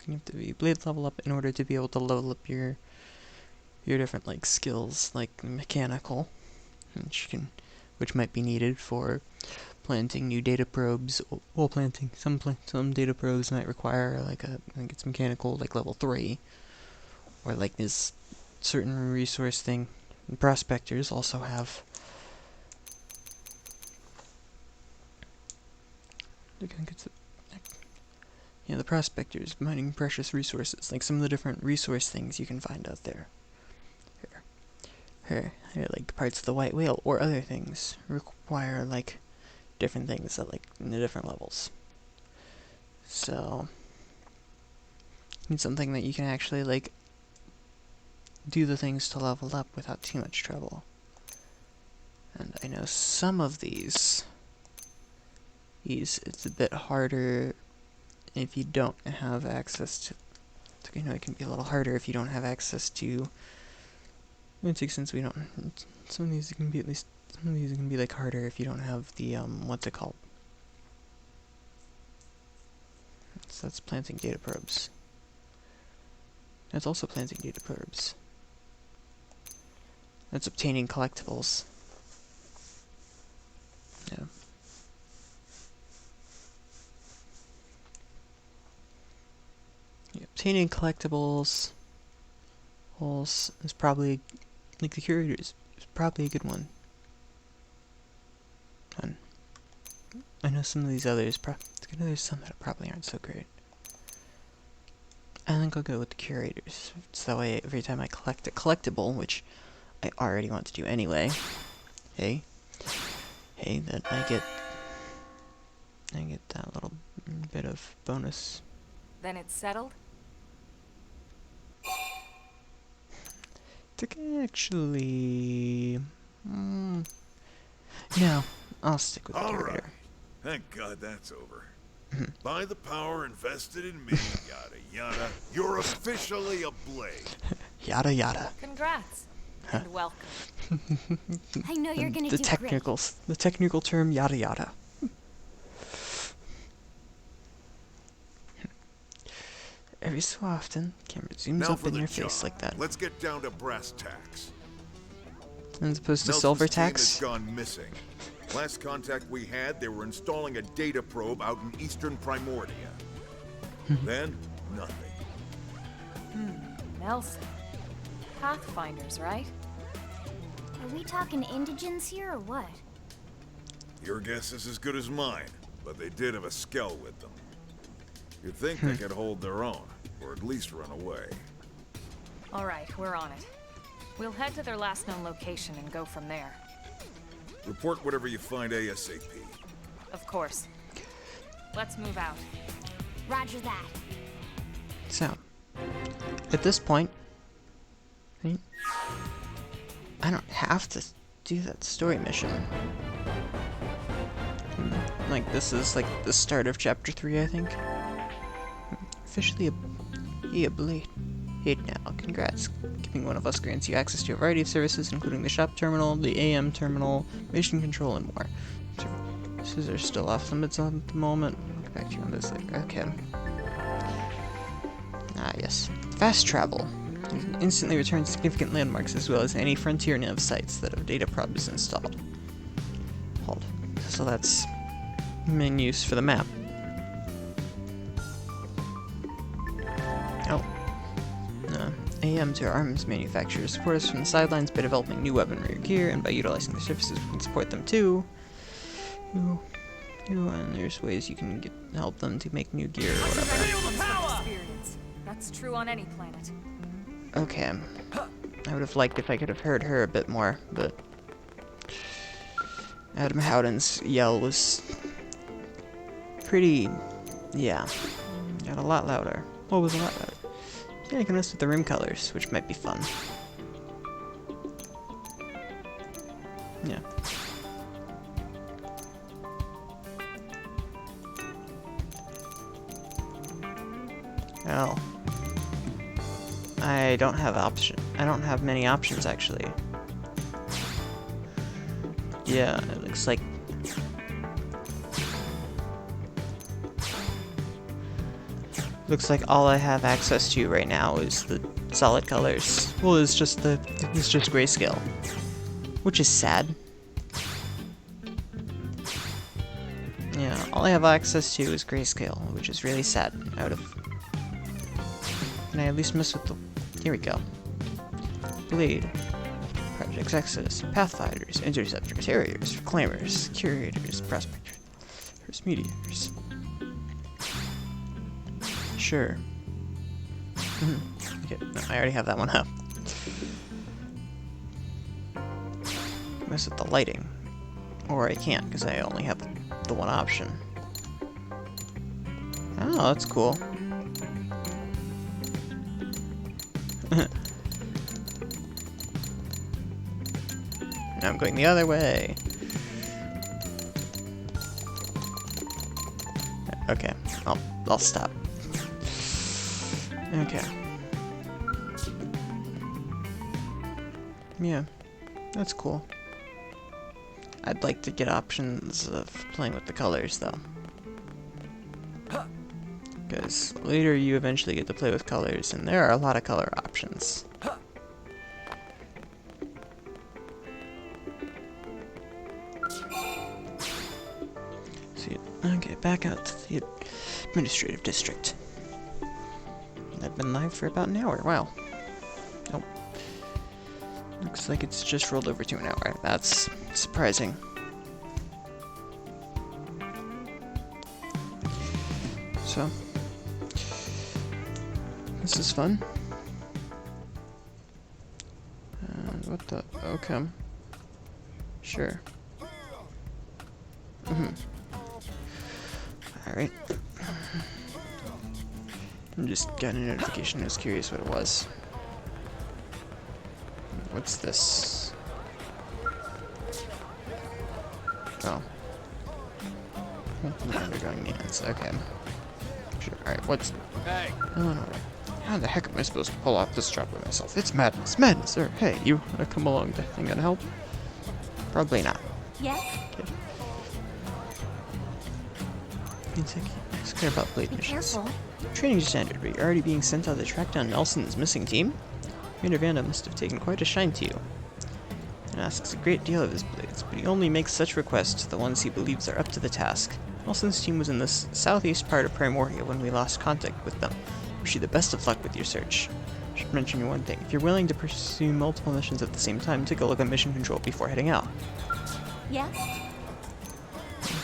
You have to be blade level up in order to be able to level up your different like skills, like mechanical, which might be needed for planting new data probes. Well, planting some data probes might require like I think it's mechanical like level 3, or like this certain resource thing. And prospectors also have. Yeah, the prospectors mining precious resources, like some of the different resource things you can find out there. Here, like parts of the white whale or other things require like different things at like in the different levels. So need something that you can actually like do the things to level up without too much trouble. And I know some of these it's a bit harder if you don't have access to, it can be a little harder if you don't have access to, since we don't, some of these can be like harder if you don't have the, what's it called? So that's planting data probes. That's also planting data probes. That's obtaining collectibles. Yeah. Obtaining collectibles is probably, like the curators, is probably a good one. And I know some of these others, there's some that probably aren't so great. I think I'll go with the curators. So that way every time I collect a collectible, which I already want to do anyway, hey, that I get that little bit of bonus. Then it's settled? Actually, no, I'll stick with the All curator. right. Thank God that's over. By the power invested in me, yada yada, you're officially a blade. Yada yada. Congrats. And welcome. I know you're gonna The do technicals, the technical term yada yada. Every so often, camera zooms Now up for in the your job. face like that, Let's get down to brass tacks. as opposed to Nelson's silver team has tax. gone missing. Last contact we had, they were installing a data probe out in eastern Primordia. Then, nothing. Nelson. Pathfinders, right? Are we talking indigents here or what? Your guess is as good as mine, but they did have a skell with them. You'd think they could hold their own, or at least run away. All right, we're on it. We'll head to their last known location and go from there. Report whatever you find ASAP. Of course. Let's move out. Roger that. So, at this point, I don't have to do that story mission. Like, this is like the start of chapter 3, I think. Officially a blade. Hey now, congrats. Giving one of us grants you access to a variety of services, including the shop terminal, the AM terminal, mission control, and more. Services are still off limits at the moment. I'll get back to you on this later. Okay. Ah, yes. Fast travel. You can instantly return significant landmarks as well as any frontier nav sites that have data probes installed. Hold. So that's menus for the map. Oh. AM to arms manufacturers support us from the sidelines by developing new weaponry or gear, and by utilizing their services we can support them too. And there's ways you can help them to make new gear or whatever. Experience. That's true on any planet. Okay. I would have liked if I could have heard her a bit more, but Adam Howden's yell was pretty, yeah, got a lot louder. What was a lot louder? Yeah, I can mess with the room colors, which might be fun. Yeah. Oh. I don't have many options, actually. Yeah, it looks like... Looks like all I have access to right now is the solid colors. Well, it's just grayscale. Which is sad. Yeah, all I have access to is grayscale, which is really sad. Can I at least mess with the... Here we go. Blade. Projects Exodus. Pathfinders. Interceptors. Harriers. Reclaimers. Curators. Prospectors. First Meteors. Sure. Okay, no, I already have that one up. Mess with the lighting. Or I can't, because I only have the one option. Oh, that's cool. Now I'm going the other way. Okay, I'll stop. Okay. Yeah, that's cool. I'd like to get options of playing with the colors, though. Because later you eventually get to play with colors, and there are a lot of color options. See, okay, back out to the administrative district. I've been live for about an hour. Wow. Nope. Looks like it's just rolled over to an hour. That's surprising. So, this is fun. What the? Okay. Sure. Alright. I just got a notification. I was curious what it was. What's this? Oh. Undergoing needs. Okay. Sure. Alright, what's... Hey. No. How the heck am I supposed to pull off this job by myself? It's madness. Madness, sir. Hey, you wanna come along? I'm gonna help? Probably not. Yes? Okay. Let's care about blade Be missions. careful. Training standard, but you're already being sent out to track down Nelson's missing team? Commander Vanda must have taken quite a shine to you. And asks a great deal of his blades, but he only makes such requests to the ones he believes are up to the task. Nelson's team was in the southeast part of Primoria when we lost contact with them. Wish you the best of luck with your search. I should mention you one thing. If you're willing to pursue multiple missions at the same time, take a look at mission control before heading out. Yes?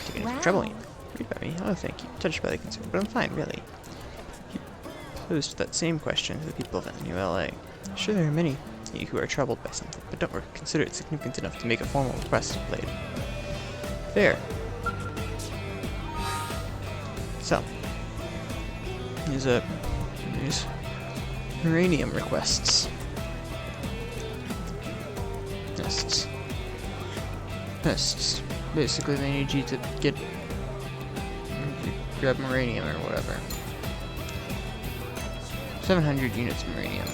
Taking Wow. any trouble you. Read about me. Oh, thank you. Touched by the concern, but I'm fine, really. He posed that same question to the people of NLA. Sure, there are many who are troubled by something, but don't consider it significant enough to make a formal request of Blade. Fair. So, these uranium requests. Tests. Basically, they need you to grab uranium or whatever. 700 units of uranium.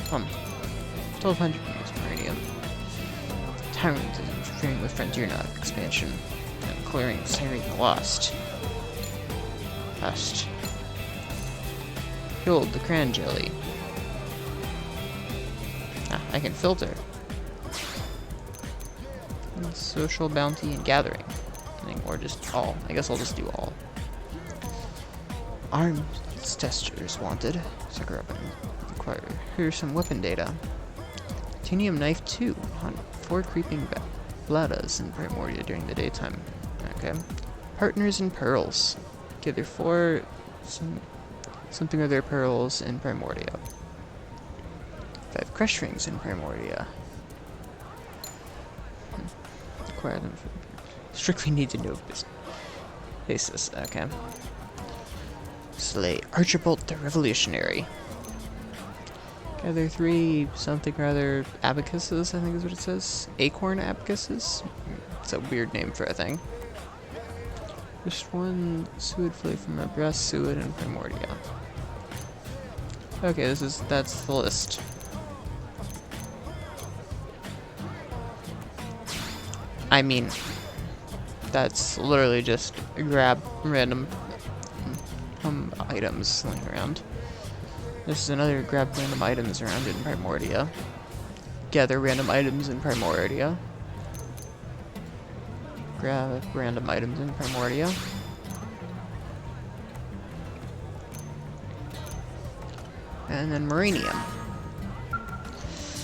1,200 units of uranium. Tyrant is interfering with Frontier Knock expansion and clearing Siren the Lost. Hust. Killed the cran jelly. I can filter. Social bounty and gathering. Or just all. I guess I'll just do all. Arms testers wanted. Sakura button. Acquire. Here's some weapon data. Titanium knife 2. Hunt 4 creeping bladas in Primordia during the daytime. Okay. Partners and pearls. Gather 4 something other pearls in Primordia. 5 crush rings in Primordia. Acquire them for strictly need to know basis. Okay. Slay Archibald the Revolutionary. Gather 3 something or other abacuses, I think is what it says. Acorn abacuses? It's a weird name for a thing. Just 1 suid flake from a brass suid in Primordia. Okay, that's the list. I mean, that's literally just grab random items laying around. This is another grab random items around in Primordia. Gather random items in Primordia. Grab random items in Primordia. And then Marinium.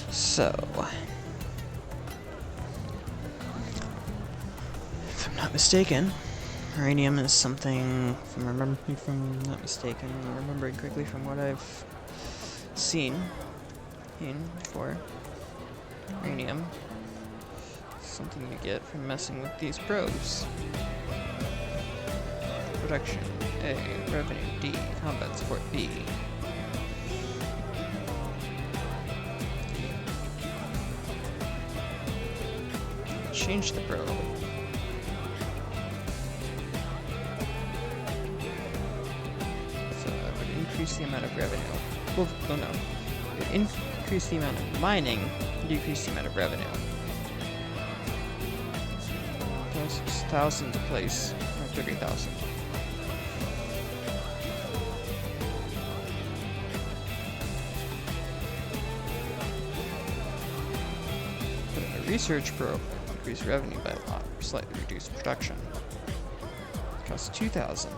So, if I'm not mistaken, Marinium is something, if I'm remembering correctly from what I've seen for Marinium, something you get from messing with these probes. Production A, revenue D, combat support B. Change the probe. So that would increase the amount of revenue. Well, oh no. It would increase the amount of mining, decrease the amount of revenue. 6,000 to place, or 30,000. Put in a research probe. Increase revenue by a lot, or slightly reduce production. Costs 2,000.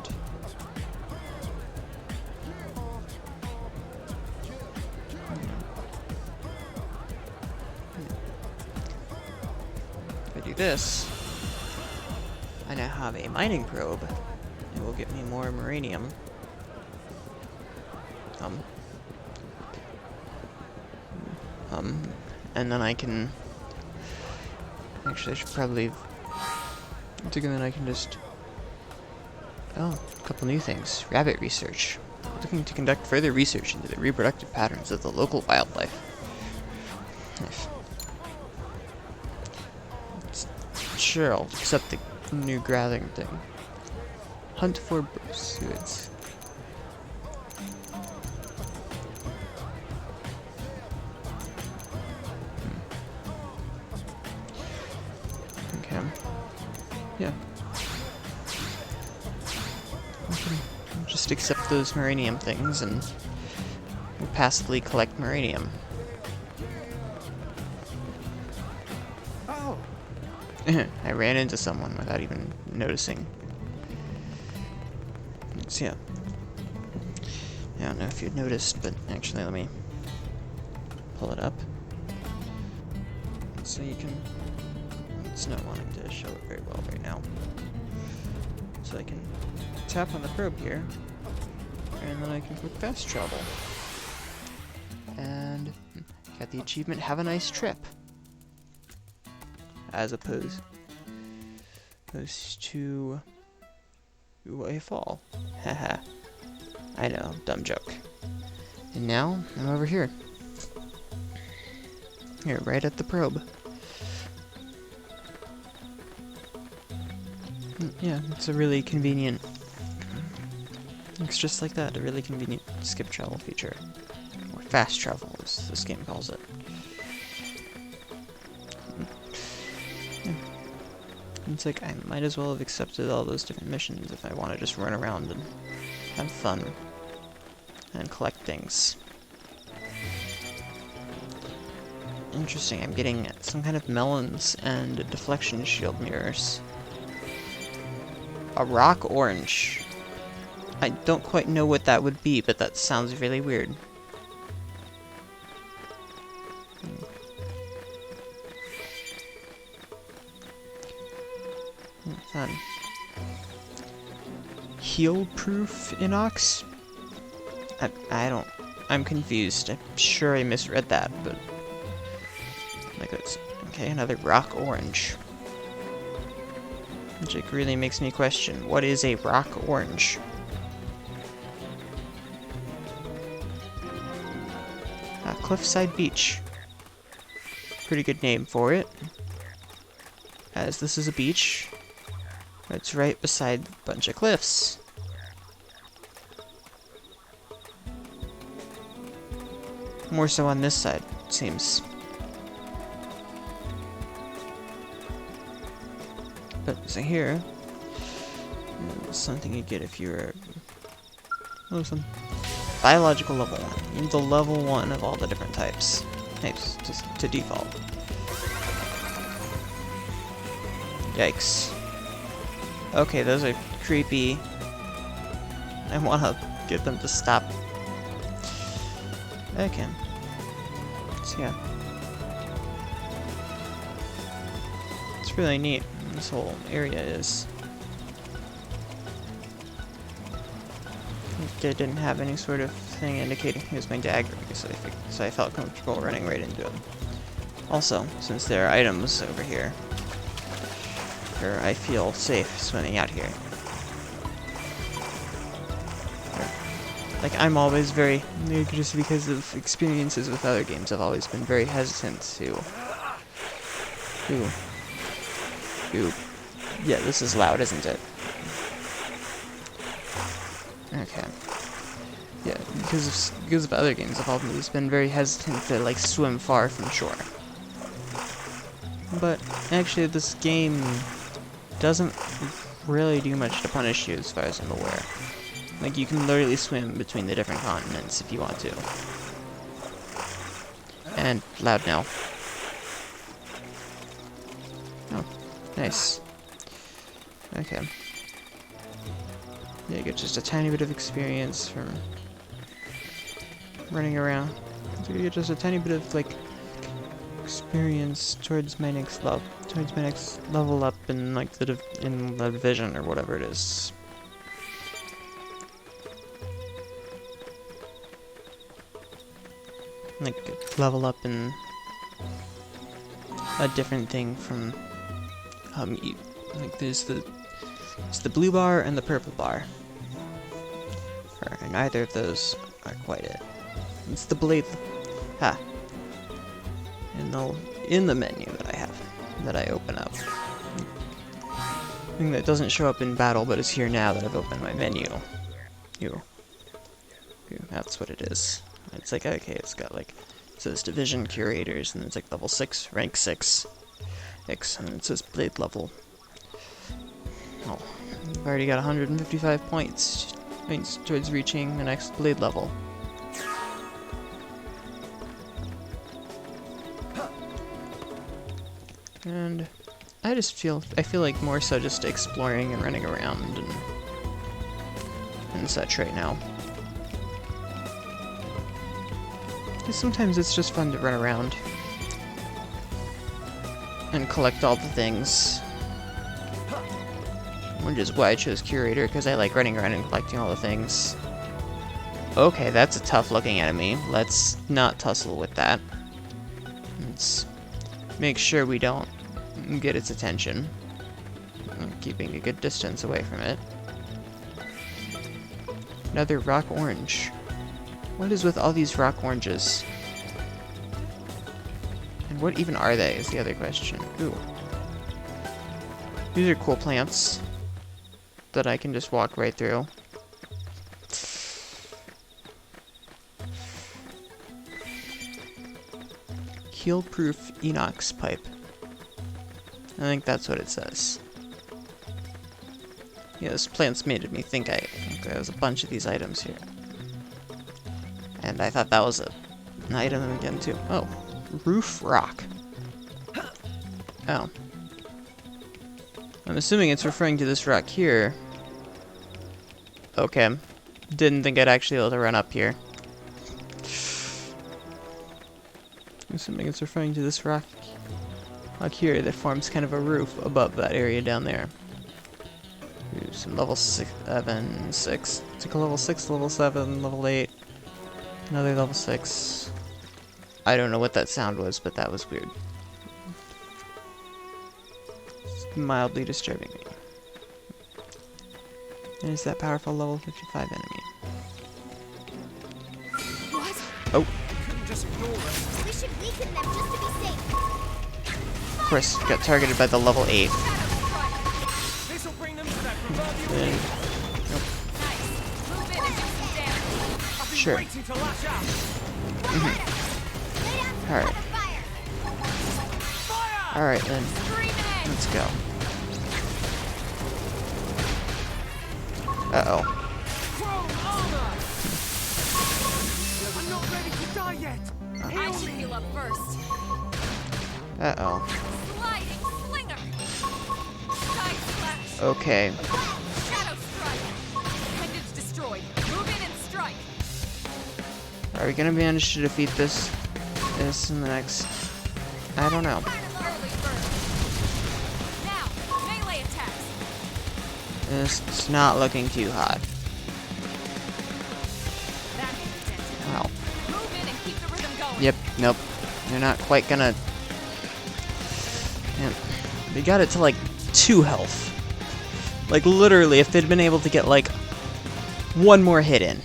If I do this, I now have a mining probe. It will get me more uranium. And then I can. Actually, I should probably. I'm thinking that I can just. Oh, a couple new things. Rabbit research. Looking to conduct further research into the reproductive patterns of the local wildlife. Sure, I'll accept the new gathering thing. Hunt for pursuits. Okay. Yeah. Just accept those Marinium things and we'll passively collect Marinium. Oh, I ran into someone without even noticing. So yeah. I don't know if you'd noticed, but actually let me pull it up. So you can... It's not wanting to show it very well right now. So I can tap on the probe here, and then I can click fast travel. And got the achievement, have a nice trip. As opposed to Ooh, I fall. Haha. I know, dumb joke. And now, I'm over here. Here, right at the probe. Yeah, it's a really convenient... It's just like that, a really convenient skip travel feature. Or fast travel, as this game calls it. Yeah. It's like, I might as well have accepted all those different missions if I want to just run around and have fun. And collect things. Interesting, I'm getting some kind of melons and deflection shield mirrors. A rock orange. I don't quite know what that would be, but that sounds really weird. Fun. Heal-proof inox? I don't... I'm confused. I'm sure I misread that, but... Like it's... Okay, another rock orange. Which like, really makes me question, what is a rock orange? Cliffside Beach. Pretty good name for it. As this is a beach. It's right beside a bunch of cliffs. More so on this side, it seems. But so here, something you get if you're some biological level 1. You're the level 1 of all the different types. Just to default. Yikes. Okay, those are creepy. I want to get them to stop. Okay. So yeah. It's really neat. This whole area is. It didn't have any sort of thing indicating he was my dagger, so I felt comfortable running right into him. Also, since there are items over here, I feel safe swimming out here. Like, I'm always very, just because of experiences with other games, I've always been very hesitant to... Yeah, this is loud, isn't it? Okay. Yeah, because of other games, I've always been very hesitant to, like, swim far from shore. But, actually, this game doesn't really do much to punish you, as far as I'm aware. Like, you can literally swim between the different continents if you want to. And loud now. Oh, nice. Okay. Yeah, you get just a tiny bit of experience from running around. So you get just a tiny bit of, like, experience towards my next level up in, like, in the division or whatever it is. Like, level up in a different thing from, like, there's the blue bar and the purple bar. And neither of those are quite it. It's the blade, in the menu that I open up. Thing that doesn't show up in battle, but is here now that I've opened my menu. That's what it is. It's like, okay, it's got like, it says division curators, and it's like level 6, rank 6, X, and it says blade level. Oh, I've already got 155 points towards reaching the next blade level. And I feel like more so just exploring and running around and such right now. Because sometimes it's just fun to run around and collect all the things. Which is why I chose Curator, because I like running around and collecting all the things. Okay, that's a tough looking enemy. Let's not tussle with that. Let's make sure we don't get its attention. Keeping a good distance away from it. Another rock orange. What is with all these rock oranges? And what even are they is the other question. Ooh. These are cool plants that I can just walk right through. Keel-proof inox pipe. I think that's what it says. Yeah, this plant's made me think there's a bunch of these items here. And I thought that was an item again too. Oh, roof rock. Oh. I'm assuming it's referring to this rock here. Okay. Didn't think I'd actually be able to run up here. I'm assuming it's referring to this rock here that forms kind of a roof above that area down there. Ooh, some level 6. Took a level 6, level 7, level 8. Another level 6. I don't know what that sound was, but that was weird. It's mildly disturbing me. There's that powerful level 55 enemy. What? Oh, Couldn't just ignore them. We should weaken them just to be safe. of course, got targeted by the level 8. This'll bring them to that proverbial Then, knee. Nice. Move in and do some damage. I've been Sure. waiting to lash out. alright. Fire! Alright then, Scream it! let's go. Uh-oh. Chrome armor! I'm not ready to die yet. I Heal should me. heal up first. Uh-oh. Sliding slinger. Side slash. Okay. Shadow strike. Appendage destroyed. Move in and strike. Are we gonna manage to defeat this in the next... I don't know. Early bird. Now, melee attacks. It's not looking too hot. That needs attention. Wow. Move in and keep the rhythm going. Yep, nope. They're not quite gonna... Yeah. They got it to like 2 health. Like literally, if they'd been able to get like 1 more hit in.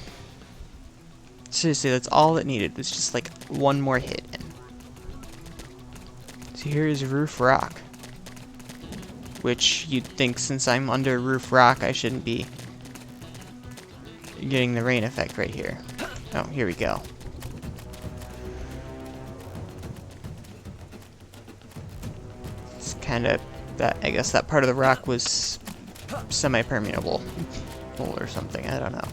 Seriously, that's all it needed, was just like 1 more hit in. So here is Roof Rock. Which you'd think since I'm under Roof Rock, I shouldn't be getting the rain effect right here. Oh, here we go. It's kind of that. I guess that part of the rock was semi-permeable or something. I don't know.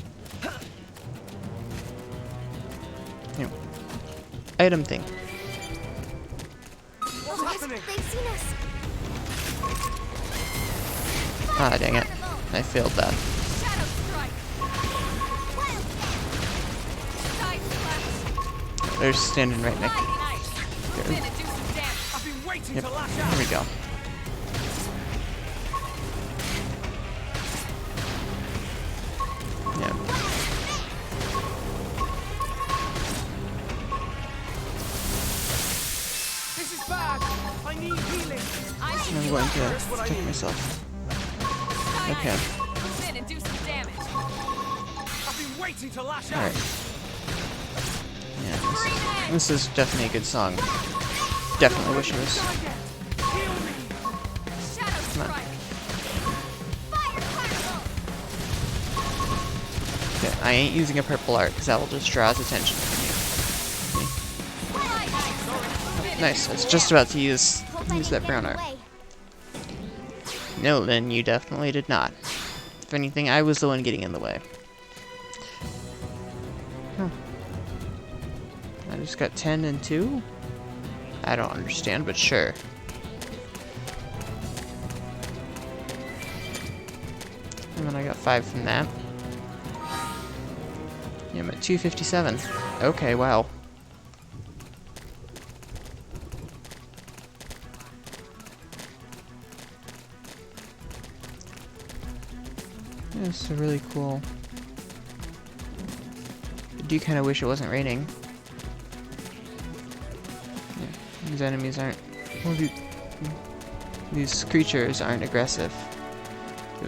Here. Item thing. What's happening? They've seen us. Ah, dang it. I failed that. Shadow strike. Side slash. They're standing right next. Nice. Move in and do some damage. I've been waiting Yep. to lash Here out. we go. Yeah. This is bad. I need healing. I should I'm heal going up to first. protect myself. Side Okay. ice. Move in and do some damage. I've been waiting to lash out. Alright. Yeah, this is definitely a good song. Definitely wish it was. Die yet. Heal me. Shadow strike. Fire fireball. Okay, I ain't using a purple art because that will just draw his attention from Slide ice. Move in me. and Nice, do I was some just damage. about to use Hope I didn't that get brown in the art. way. No, then you definitely did not. If anything, I was the one getting in the way. Huh. I just got 10 and 2? I don't understand, but sure. And then I got 5 from that. Yeah, I'm at 257. Okay, wow. Yeah, it's a really cool. I do kind of wish it wasn't raining. Yeah, these enemies aren't. Well, these creatures aren't aggressive.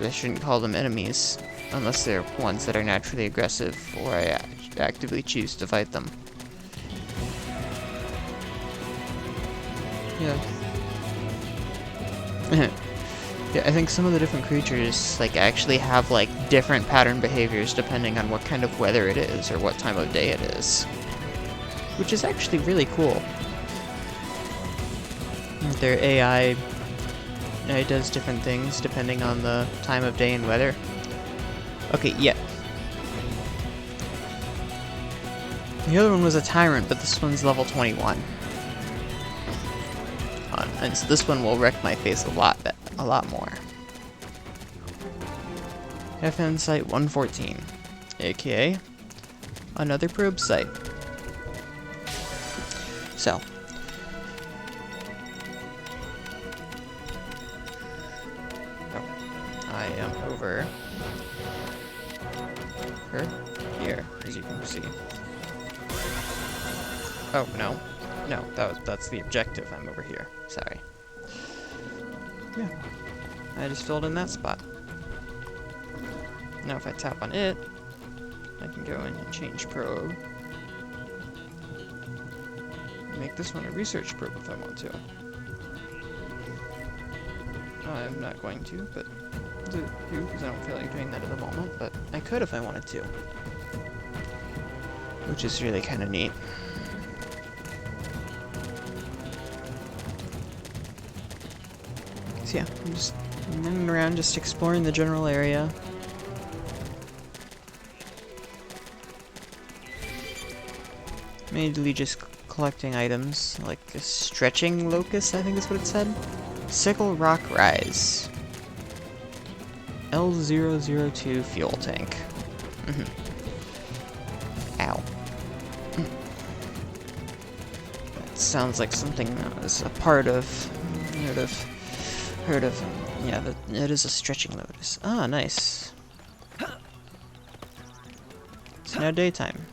I shouldn't call them enemies. unless they're ones that are naturally aggressive, or I actively choose to fight them. Yeah. Yeah, I think some of the different creatures, like, actually have, like, different pattern behaviors depending on what kind of weather it is, or what time of day it is. Which is actually really cool. Their AI does different things depending on the time of day and weather. Okay, yeah. The other one was a tyrant, but this one's level 21. And so this one will wreck my face a lot more. FN Site 114, aka another probe site. So, I am over here, as you can see. Oh, no. No, that's the objective. I'm over here. Sorry. Yeah. I just filled in that spot. Now if I tap on it, I can go in and change probe. Make this one a research probe if I want to. I'm not going to, but because I don't feel like doing that at the moment, but I could if I wanted to. Which is really kind of neat. So yeah, I'm just running around, just exploring the general area. Mainly just collecting items, like a stretching locust, I think is what it said. Sickle Rock Rise. L002 fuel tank. Ow. That sounds like something that was a part of... Heard of... Yeah, it is a stretching lotus. Ah, nice. It's now daytime.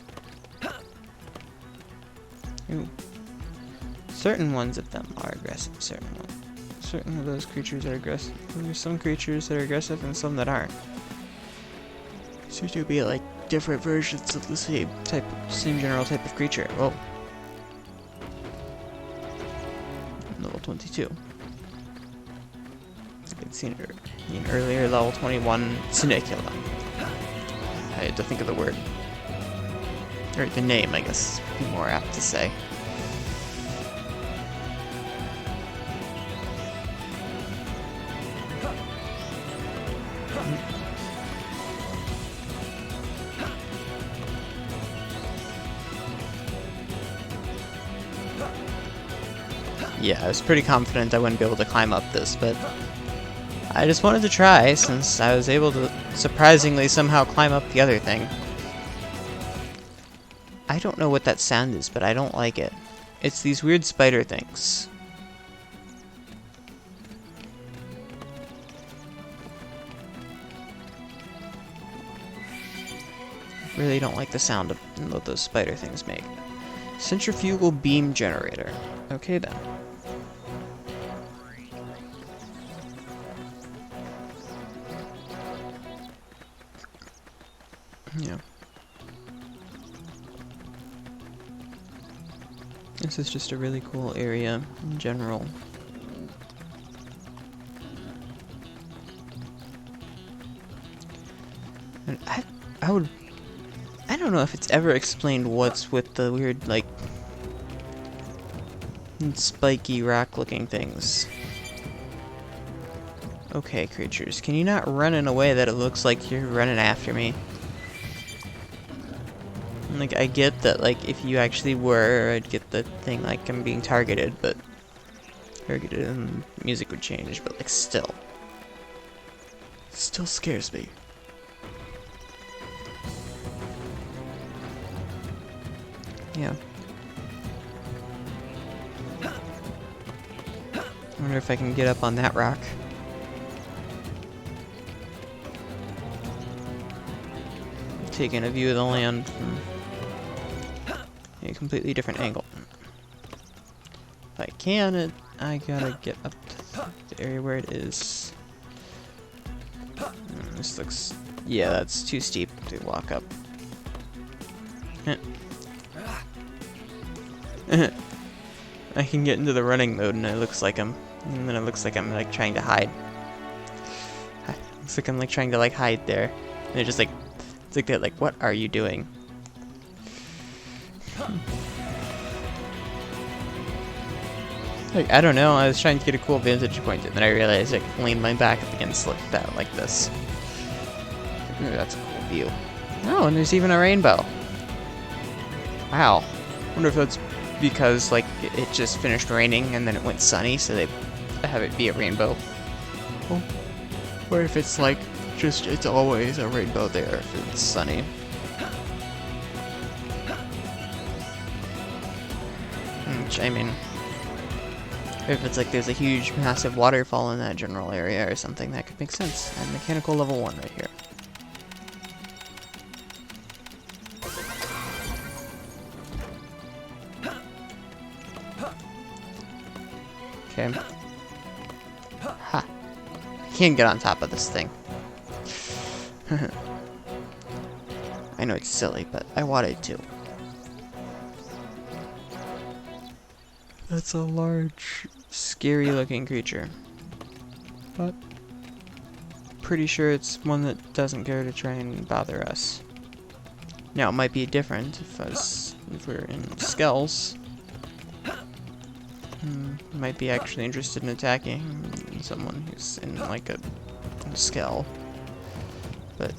Ooh. Certain ones of them are aggressive, certain of those creatures are aggressive. There's some creatures that are aggressive and some that aren't. Seems to be like different versions of the same general type of creature. Oh. Level 22. I'd seen it in earlier level 21 Sinecula. I had to think of the word. Or the name, I guess, would be more apt to say. Yeah, I was pretty confident I wouldn't be able to climb up this, but I just wanted to try, since I was able to surprisingly somehow climb up the other thing. I don't know what that sound is, but I don't like it. It's these weird spider things. Really don't like the sound of what those spider things make. Centrifugal beam generator. Okay then. Yeah. This is just a really cool area in general. And I don't know if it's ever explained what's with the weird, like, spiky rock looking things. Okay, creatures, can you not run in a way that it looks like you're running after me? Like, I get that, like, if you actually were, I'd get the thing like I'm being targeted, but... Targeted and music would change, but, like, still. Still scares me. Yeah. I wonder if I can get up on that rock. Taking a view of the land from a completely different angle. If I can, I gotta get up to the area where it is. This looks Yeah, that's too steep to walk up. I can get into the running mode and it looks like and then it looks like I'm like trying to hide. Looks like I'm like trying to like hide there. And it just like, it's like that, like, what are you doing? Like, I don't know, I was trying to get a cool vantage point and then I realized I could lean my back up against that like this. Ooh, that's a cool view. Oh, and there's even a rainbow. Wow. Wonder if that's because like it just finished raining and then it went sunny, so they have it be a rainbow. Oh. Or if it's like just it's always a rainbow there if it's sunny. Which, I mean, if it's like there's a huge massive waterfall in that general area or something, that could make sense. And mechanical level 1 right here. Okay. Ha. I can't get on top of this thing. I know it's silly, but I wanted to. That's a large, scary looking creature. But pretty sure it's one that doesn't care to try and bother us. Now it might be different if we're in skells. Might be actually interested in attacking someone who's in like a skell. But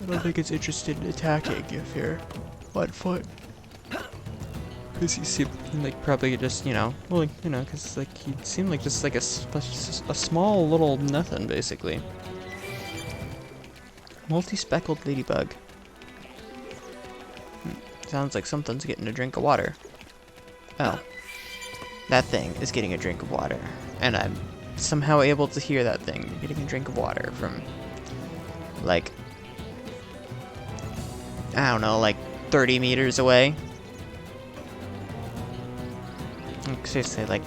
I don't think it's interested in attacking if you're 1 foot. Because you seem like probably just, you know, well, you know, because like he seemed like just like a small little nothing basically. Multi-speckled ladybug. Sounds like something's getting a drink of water. Oh. That thing is getting a drink of water. And I'm somehow able to hear that thing getting a drink of water from, like, I don't know, like 30 meters away. Like, seriously, like,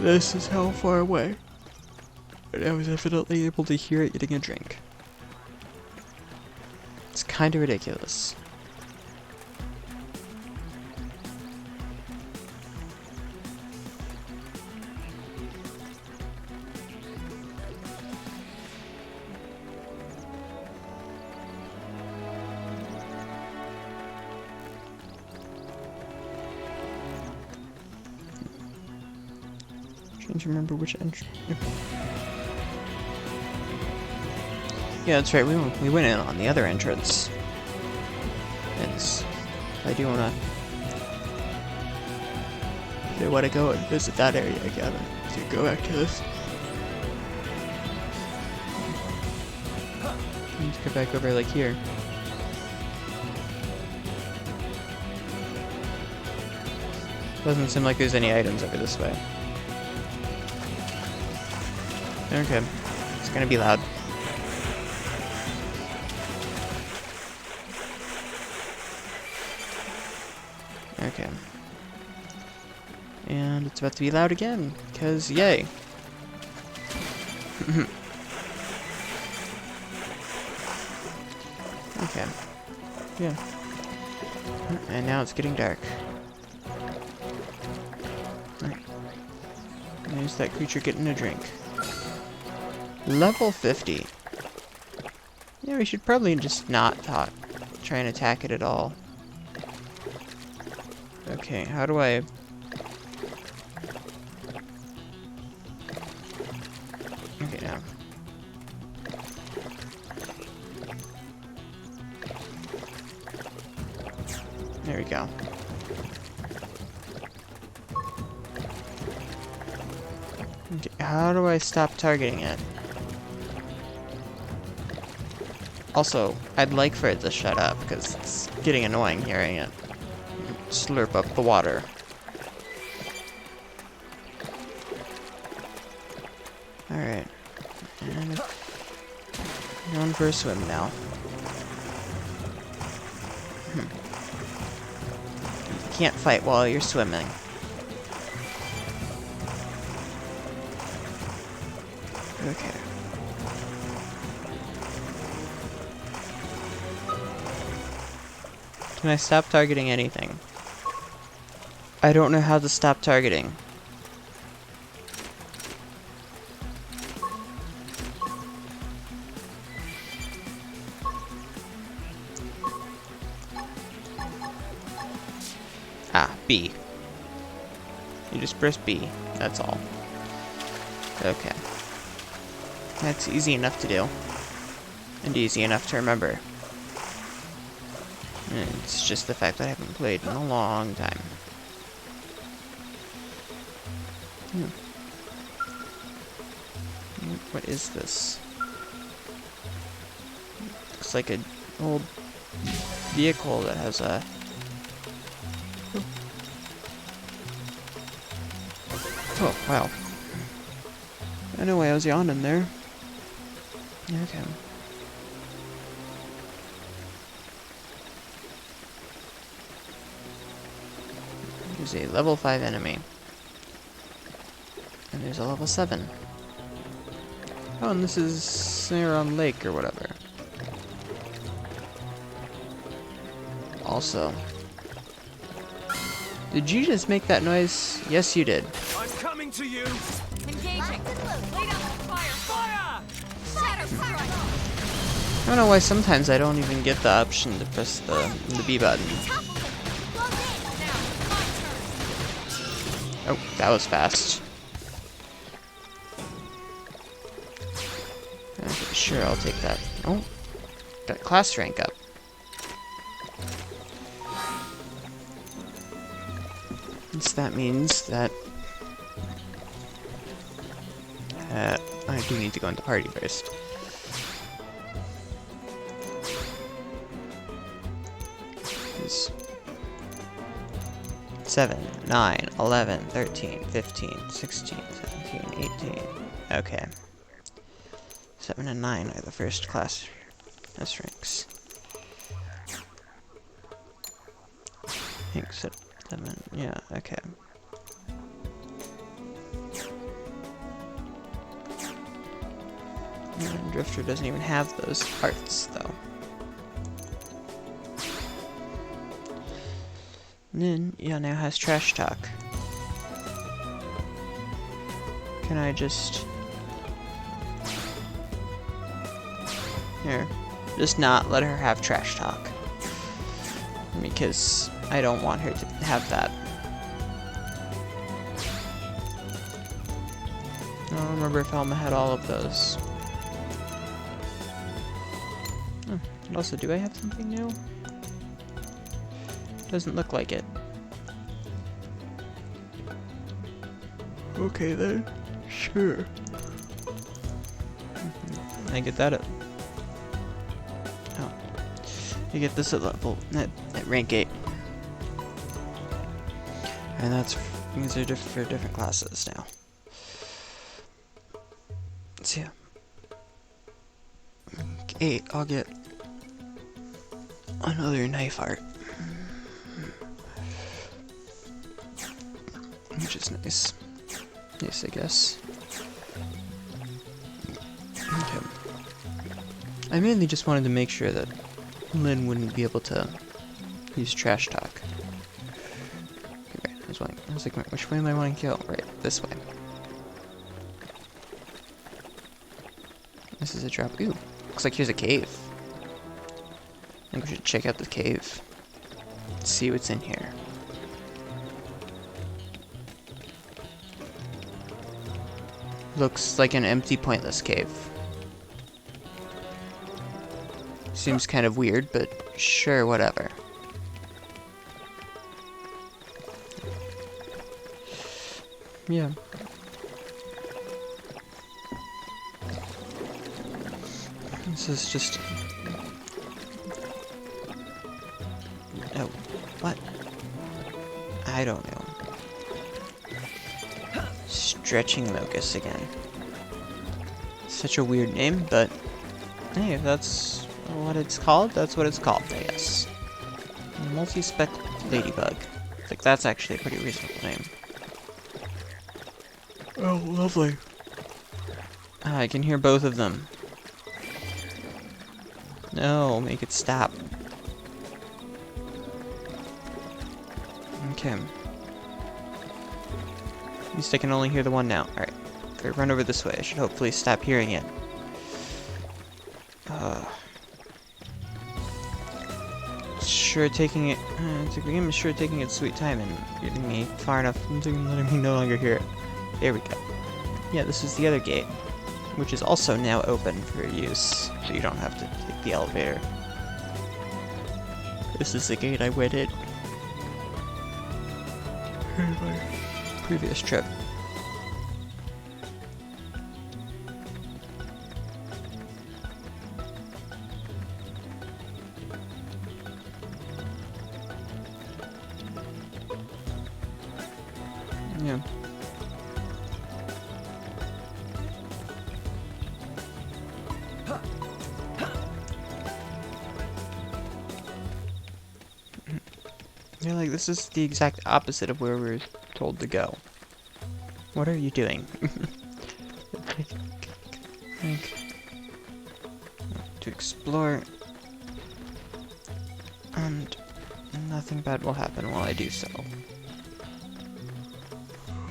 this is how far away. And I was definitely able to hear it getting a drink. It's kind of ridiculous. Trying to remember which entrance. Yeah, that's right. We went in on the other entrance. And I do wanna. If I wanna go and visit that area again, to go back to this. Let's go back over like here. Doesn't seem like there's any items over this way. Okay, it's gonna be loud. Okay. And it's about to be loud again, because yay. Okay. Yeah. And now it's getting dark. Right. There's that creature getting a drink. Level 50. Yeah, we should probably just not try and attack it at all. Okay, how do I... Okay, now. There we go. Okay, how do I stop targeting it? Also, I'd like for it to shut up, because it's getting annoying hearing it slurp up the water. Alright. And going for a swim now. You can't fight while you're swimming. Okay. Can I stop targeting anything? I don't know how to stop targeting. Ah, B. You just press B, that's all. Okay. That's easy enough to do. And easy enough to remember. And it's just the fact that I haven't played in a long time. What is this? Looks like an old vehicle that has a... Oh, wow. I know why I was yawning there. Okay. There's a level 5 enemy. And there's a level 7. Oh, and this is Saron Lake or whatever. Also. Did you just make that noise? Yes, you did. I'm coming to you. Engaging. Lay down the fire. Fire! Shatter strike. I don't know why sometimes I don't even get the option to press the B button. Now, my turn. Oh, that was fast. Okay, sure, I'll take that. Oh, got class rank up. So that means that I do need to go into party first. It's 7, 9, 11, 13, 15, 16, 17, 18. Okay. 7 and 9 are the first class S ranks. I think 7, yeah, okay. And Drifter doesn't even have those parts, though. And then, yeah, now has Trash Talk. Can I just... Here. Just not let her have Trash Talk. Because I don't want her to have that. I don't remember if Alma had all of those. Oh, and also, do I have something new? Doesn't look like it. Okay then, sure. I get that at... Oh. You get this at level... at rank 8. And that's... these are for different classes now. So yeah. Rank 8, I'll get... another knife art. Which is nice. Nice, I guess. Okay. I mainly just wanted to make sure that Lynn wouldn't be able to use Trash Talk. Okay, right, I was like, which way am I wanting to go? Right, this way. This is a drop. Ooh, looks like here's a cave. I think we should check out the cave. See what's in here. Looks like an empty, pointless cave. Seems kind of weird, but sure, whatever. Yeah. This is just... Oh, what? I don't know. Stretching Locust again. Such a weird name, but hey, if that's what it's called, that's what it's called, I guess. Multi-spec ladybug. Like, that's actually a pretty reasonable name. Oh, lovely. Ah, I can hear both of them. No, make it stop. Okay. At least I can only hear the one now. Alright. If I run over this way, I should hopefully stop hearing it. Sure taking it... it's a game is sure taking its sweet time and getting me far enough into letting me no longer hear it. There we go. Yeah, this is the other gate, which is also now open for use, so you don't have to take the elevator. This is the gate I went in my previous trip. Yeah. Yeah, like, this is the exact opposite of where we were told to go. What are you doing? To explore, and nothing bad will happen while I do so.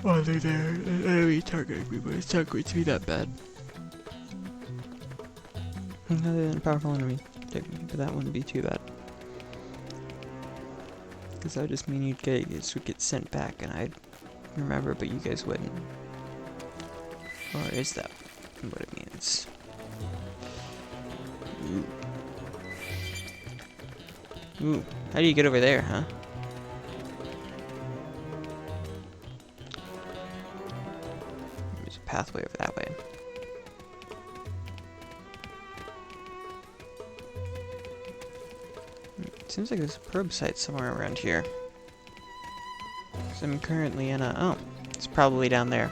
Other than an enemy targeting me, but it's not going to be that bad. Other than a powerful enemy, but that wouldn't be too bad. Because that would just mean you'd get sent back, and I'd remember, but you guys wouldn't. Or is that what it means? Ooh. Ooh, how do you get over there, huh? There's a pathway over that way. Seems like there's a probe site somewhere around here. So I'm currently in a... oh, it's probably down there.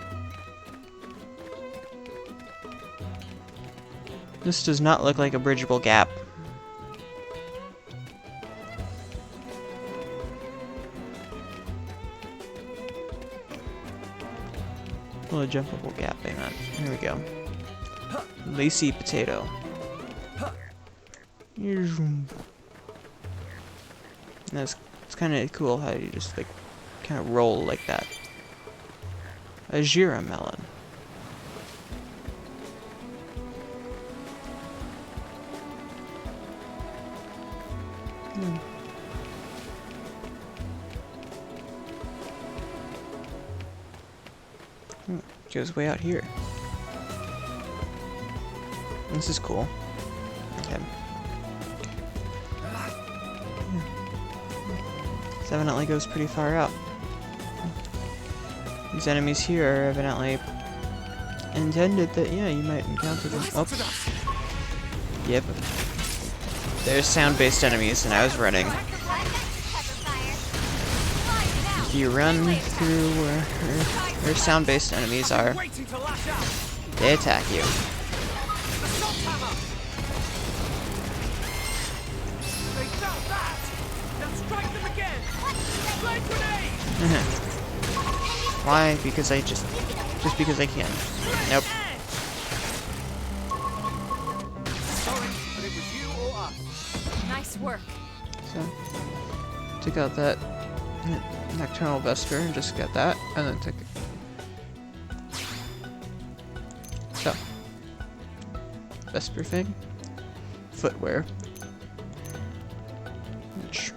This does not look like a bridgeable gap. Well, a jumpable gap, I meant. Here we go. Lacy potato. It's kind of cool how you just like kind of roll like that. A Jira melon. Goes way out here. This is cool. Okay. This evidently goes pretty far out. These enemies here are evidently intended that, yeah, you might encounter them. Oh. Yep. There's sound-based enemies, and I was running. If you run through where sound-based enemies are, they attack you. Why? Because I just because I can. Nope. Nice work. So, took out that Nocturnal Vesper and just got that, and then took it. So, Vesper thing, footwear, which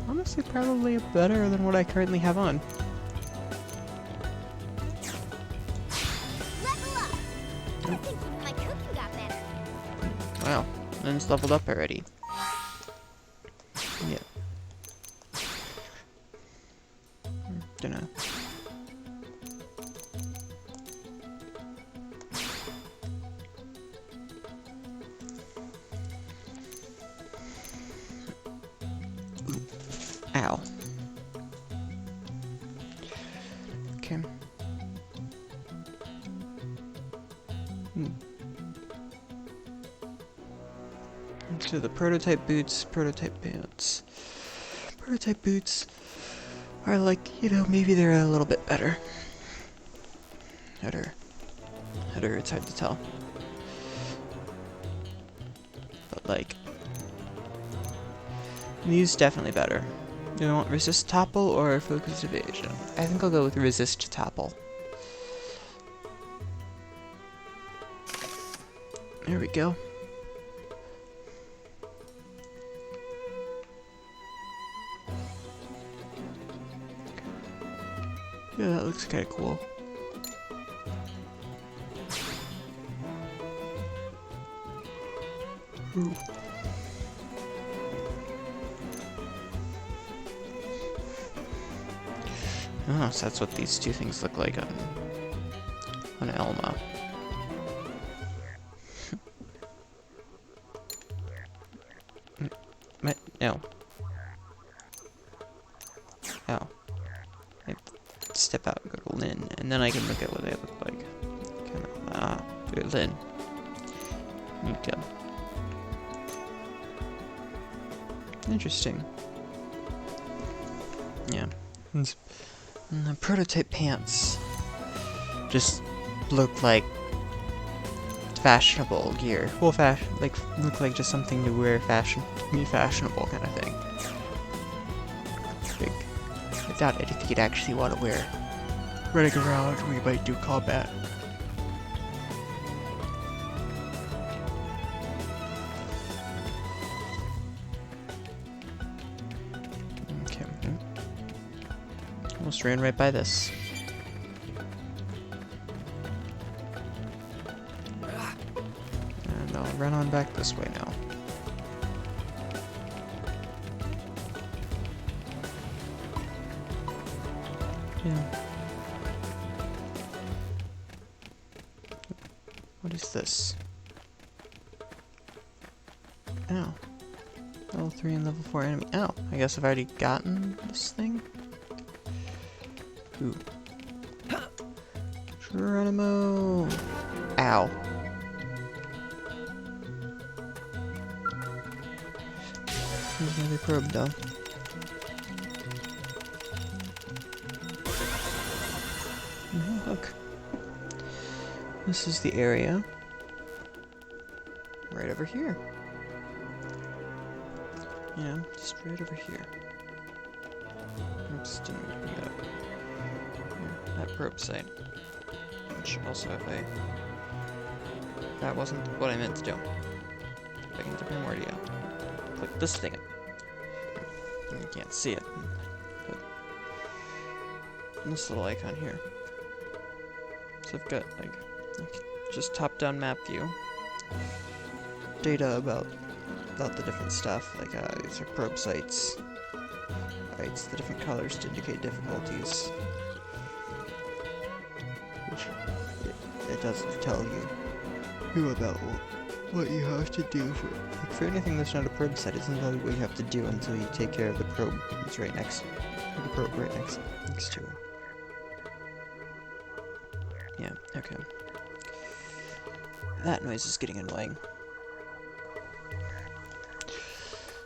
honestly probably better than what I currently have on. I think even my cooking got better. Wow, and it's leveled up already. Yeah. Dunno. Ow. Okay. So the prototype boots are like, you know, maybe they're a little bit better. Better, it's hard to tell. But like, these definitely better. Do I want resist topple or focused evasion? I think I'll go with resist topple. There we go. Yeah, that looks kind of cool. Ooh. Oh, so that's what these two things look like on Elma. No. Oh. I step out and go to Lynn, and then I can look at what they look like. Kind of, Lynn. Okay. Interesting. Yeah. And the prototype pants just look like fashionable gear. Well, look like just something to wear, be fashionable kind of thing. Like, without anything you'd actually want to wear. Running around, we might do combat. Okay. Almost ran right by this. And I'll run on back this way now. Yeah. What is this? Oh. Level 3 and level 4 enemy. Oh, I guess I've already gotten this thing? Ooh. Geronimo! Ow. There's another probe though. Oh, look. This is the area. Right over here. Yeah, just right over here. Oops, didn't bring that up. Yeah, that probe site. Which also if I... That wasn't what I meant to do. Back into Primordia. Click this thing. You can't see it. But this little icon here. So I've got like just top-down map view. Data about the different stuff, like these are probe sites. It's the different colors to indicate difficulties. Which it doesn't tell you about what you have to do for anything that's not a probe site. It doesn't tell you what you have to do until you take care of the probe that's right next the probe right next to it. Yeah, okay. That noise is getting annoying.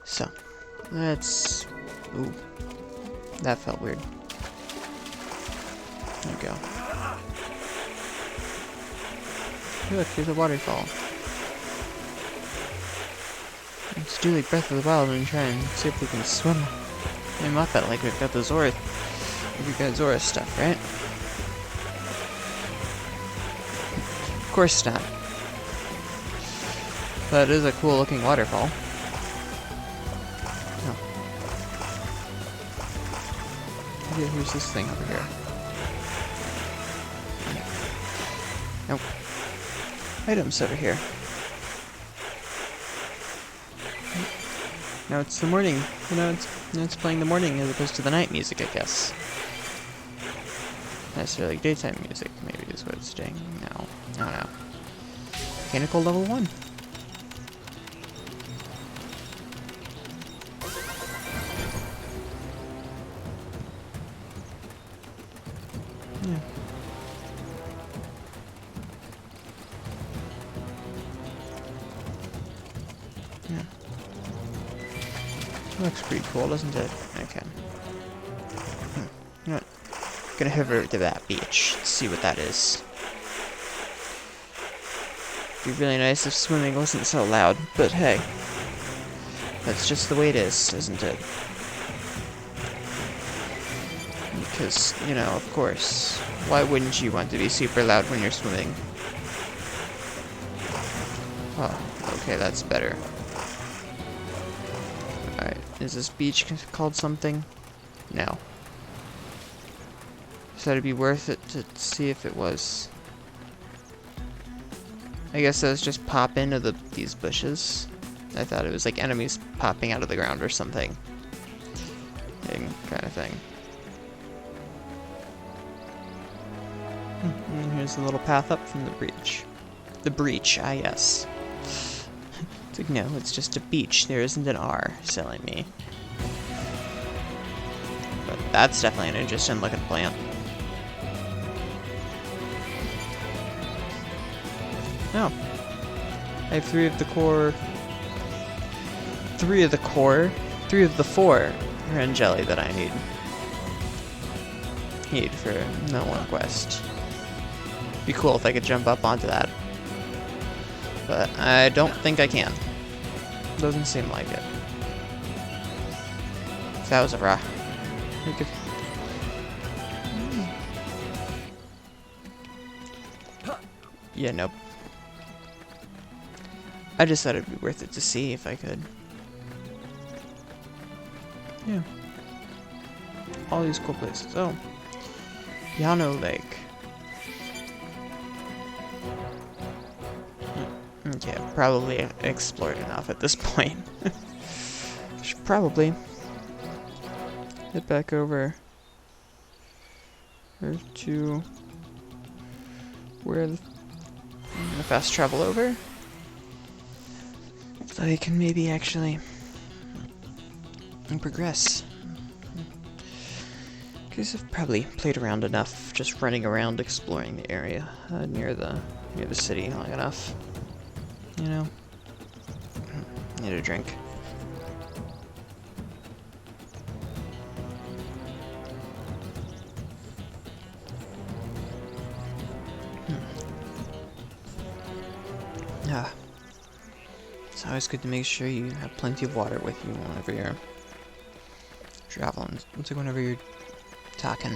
So, let's... Ooh. That felt weird. There we go. Hey, look, here's a waterfall. Let's do like Breath of the Wild and try and see if we can swim up it like we've got the Zora... We've got Zora stuff, right? Of course not. But it is a cool looking waterfall. Yeah, here's this thing over here. Nope. Items over here. Now it's the morning. Now it's playing the morning as opposed to the night music, I guess. Necessarily daytime music, maybe is what it's doing. No. I don't know. Mechanical level 1. Yeah. Yeah. Looks pretty cool, doesn't it? Okay. You know what? Gonna head over to that beach. See what that is. It'd be really nice if swimming wasn't so loud, but hey. That's just the way it is, isn't it? Because, you know, of course, why wouldn't you want to be super loud when you're swimming? Oh, okay, that's better. Alright, is this beach called something? No. So it'd be worth it to see if it was. I guess those just pop into these bushes. I thought it was like enemies popping out of the ground or something. Kind of thing. And here's the little path up from the breach. The breach, ah yes. It's like, no, it's just a beach. There isn't an R, silly me. But that's definitely an interesting looking plant. Oh. I have three of the four red jelly that I need for that one quest. Be cool if I could jump up onto that. But I don't think I can. Doesn't seem like it. If that was a rock. Yeah, nope. I just thought it'd be worth it to see if I could. Yeah. All these cool places. Oh. Yano Lake. Okay, I've probably explored enough at this point. Should probably head back over to where I'm gonna fast travel over. So I can maybe actually progress. Because I've probably played around enough, just running around exploring the area near the city long enough. You know, need a drink. Ah. It's always good to make sure you have plenty of water with you whenever you're traveling. It's like whenever you're talking.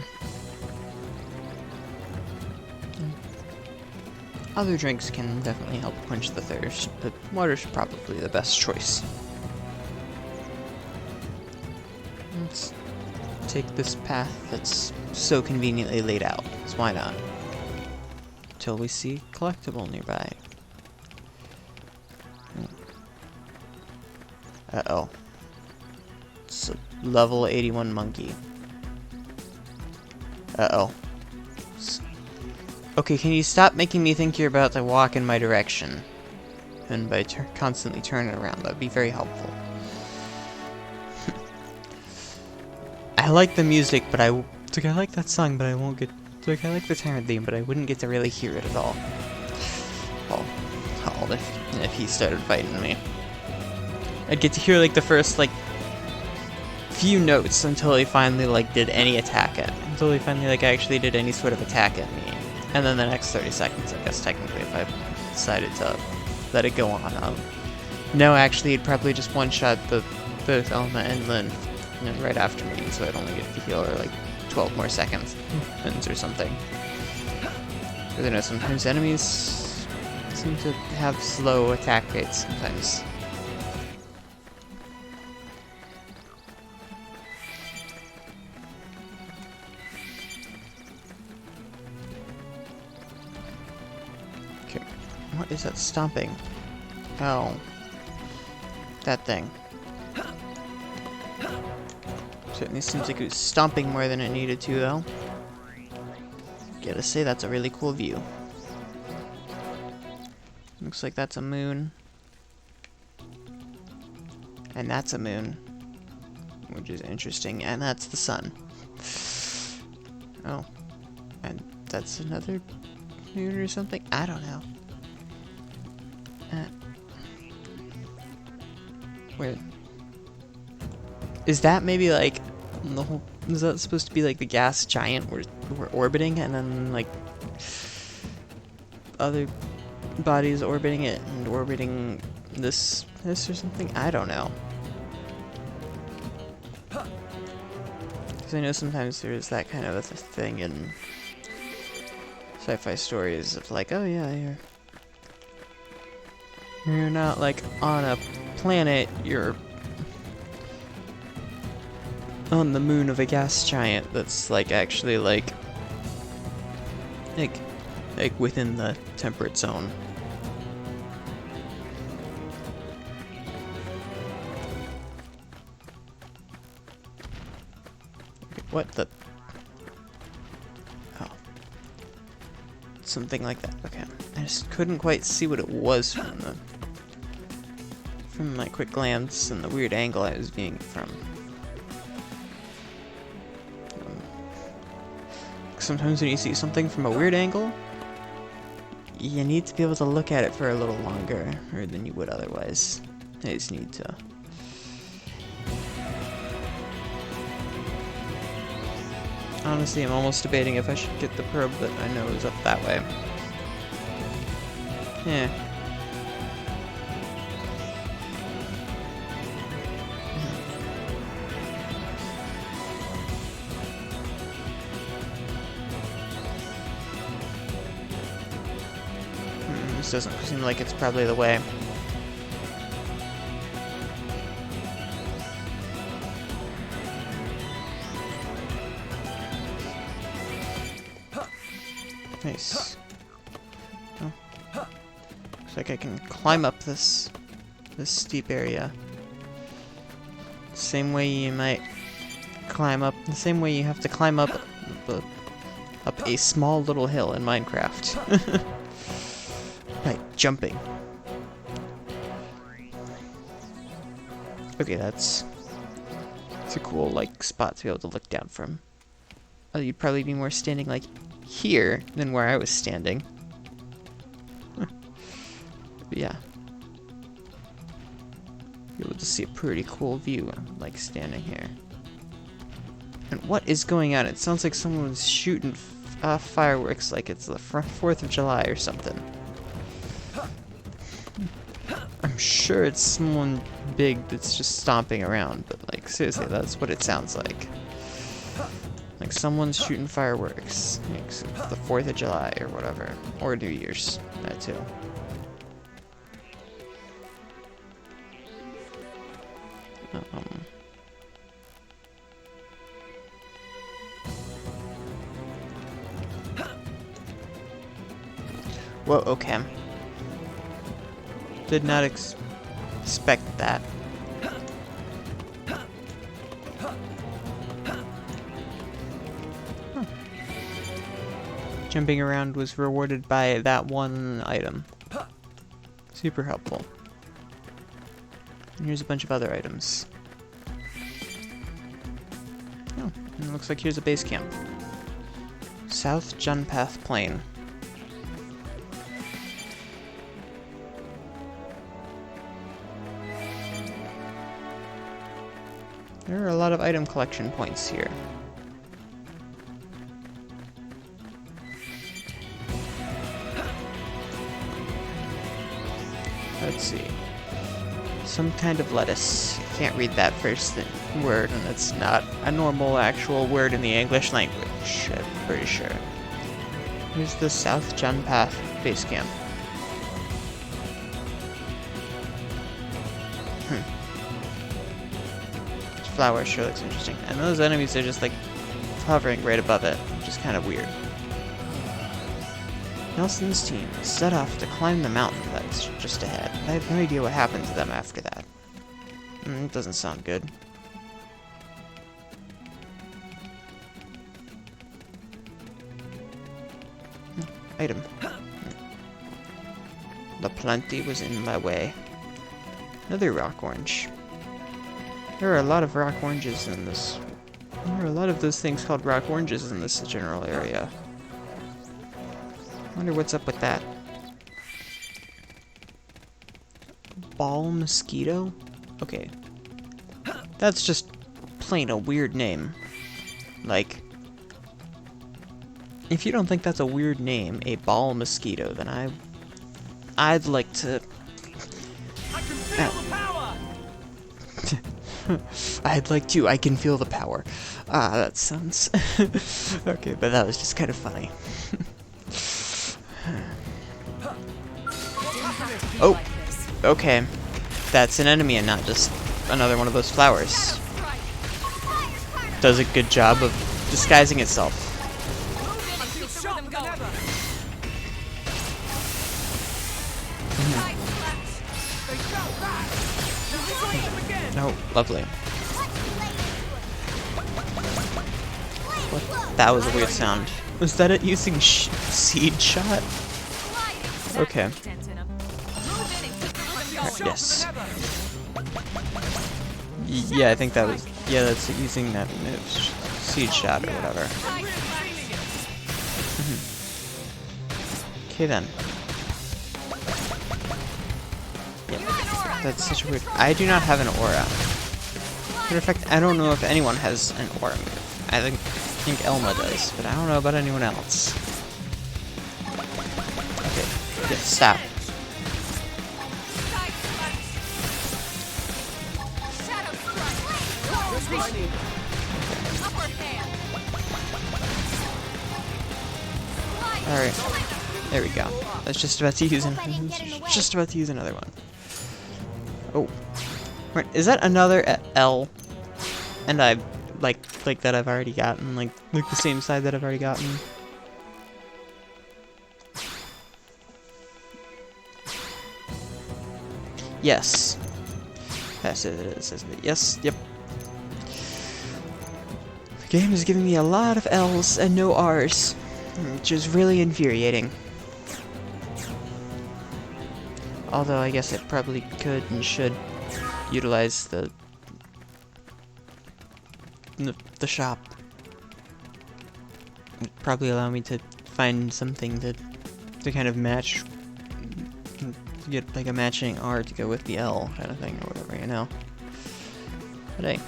Other drinks can definitely help quench the thirst, but water's probably the best choice. Let's take this path that's so conveniently laid out, because why not? Until we see collectible nearby. Uh-oh. It's a level 81 monkey. Uh-oh. Okay, can you stop making me think you're about to walk in my direction? And by constantly turning around, that'd be very helpful. I like the music, but I like that song, but I won't get... I like the Tyrant theme, but I wouldn't get to really hear it at all. Oh, if he started fighting me. I'd get to hear, like, the first, like, few notes until he finally, like, did any attack at me. Until he finally, like, actually did any sort of attack at me. And then the next 30 seconds, I guess, technically, if I decided to let it go on. No, actually, he'd probably just one-shot the element and then right after me, so I'd only get to heal her, like, 12 more seconds or something. Because I know sometimes enemies seem to have slow attack rates sometimes. What is that stomping? Oh. That thing. Certainly seems like it was stomping more than it needed to, though. Gotta say, that's a really cool view. Looks like that's a moon. And that's a moon. Which is interesting. And that's the sun. Oh. And that's another moon or something? I don't know. Where is that? Maybe like the whole? Is that supposed to be like the gas giant we're orbiting, and then like other bodies orbiting it and orbiting this or something? I don't know. Because I know sometimes there's that kind of a thing in sci-fi stories of like, oh yeah, you're not like on a planet, you're on the moon of a gas giant that's like actually like within the temperate zone. What the? Oh. Something like that. Okay. I just couldn't quite see what it was from my quick glance and the weird angle I was viewing it from. Sometimes when you see something from a weird angle, you need to be able to look at it for a little longer than you would otherwise. I just need to. Honestly, I'm almost debating if I should get the probe that I know is up that way. Yeah. This doesn't seem like it's probably the way. Nice. Oh. Looks like I can climb up this steep area. Same way you might climb up. The same way you have to climb up a small little hill in Minecraft. By jumping. Okay, that's a cool like spot to be able to look down from. Oh, you'd probably be more standing like here than where I was standing. Huh. But yeah. You're able to see a pretty cool view, like standing here. And what is going on? It sounds like someone's shooting fireworks like it's the 4th of July or something. I'm sure it's someone big that's just stomping around, but like seriously, that's what it sounds like. Like someone's shooting fireworks. Like, the 4th of July or whatever. Or New Year's. That too. Whoa, okay. Did not expect that. Jumping around was rewarded by that one item. Super helpful. And here's a bunch of other items. Oh, and it looks like here's a base camp. South Junpath Plain. There are a lot of item collection points here. Let's see. Some kind of lettuce. Can't read that first word, and it's not a normal actual word in the English language, I'm pretty sure. Here's the South Junpath base camp. This flower sure looks interesting. And those enemies are just like hovering right above it, which is kind of weird. Nelson's team set off to climb the mountain that's just ahead. I have no idea what happened to them after that. It doesn't sound good. Item. The plenty was in my way. Another rock orange. There are a lot of rock oranges in this. There are a lot of those things called rock oranges in this general area. Wonder what's up with that. Ball mosquito? Okay. That's just plain a weird name. Like, if you don't think that's a weird name, a ball mosquito, then I'd like to... I can feel the power! I'd like to. I can feel the power. Ah, that sounds... okay, but that was just kind of funny. Oh, okay. That's an enemy and not just another one of those flowers. Does a good job of disguising itself. Oh, lovely. What? That was a weird sound. Was that it using seed shot? Okay. Yes. Yeah, I think that was... Yeah, that's using that move. Seed shot or whatever. Okay then. Yep. That's such a weird... I do not have an aura. Matter of fact, I don't know if anyone has an aura move. I think Elma does, but I don't know about anyone else. Okay. Yeah, stop. Alright. There we go. I was just about to use another one. Oh. Wait, is that another L? And I like that I've already gotten, like the same side that I've already gotten. Yes. Yes, it is, isn't it? Yes, yep. The game is giving me a lot of L's and no R's, which is really infuriating. Although I guess it probably could and should utilize the shop. It'd probably allow me to find something to kind of match, to get like a matching R to go with the L kind of thing or whatever, you know. But hey.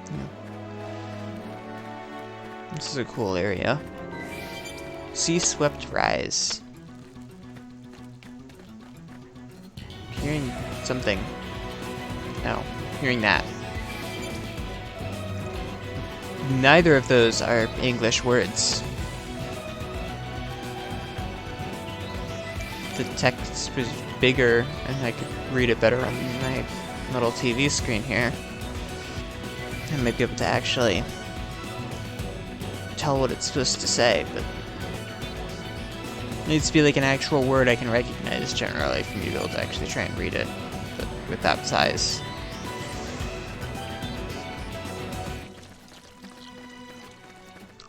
Yeah. This is a cool area. Sea Swept Rise. Hearing something. No, hearing that. Neither of those are English words. The text was bigger and I could read it better on my little TV screen here. I might be able to actually tell what it's supposed to say, but it needs to be like an actual word I can recognize generally for me to be able to actually try and read it, but with that size.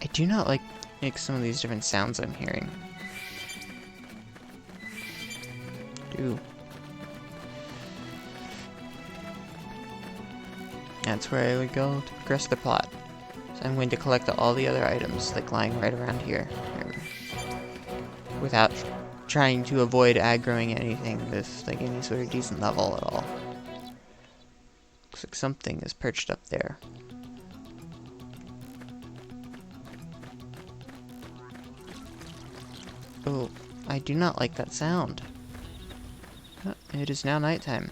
I do not like some of these different sounds I'm hearing. Ooh. That's where I would go to progress the plot. So I'm going to collect all the other items, like lying right around here. Without trying to avoid aggroing anything with like any sort of decent level at all. Looks like something is perched up there. Oh, I do not like that sound. Oh, it is now nighttime.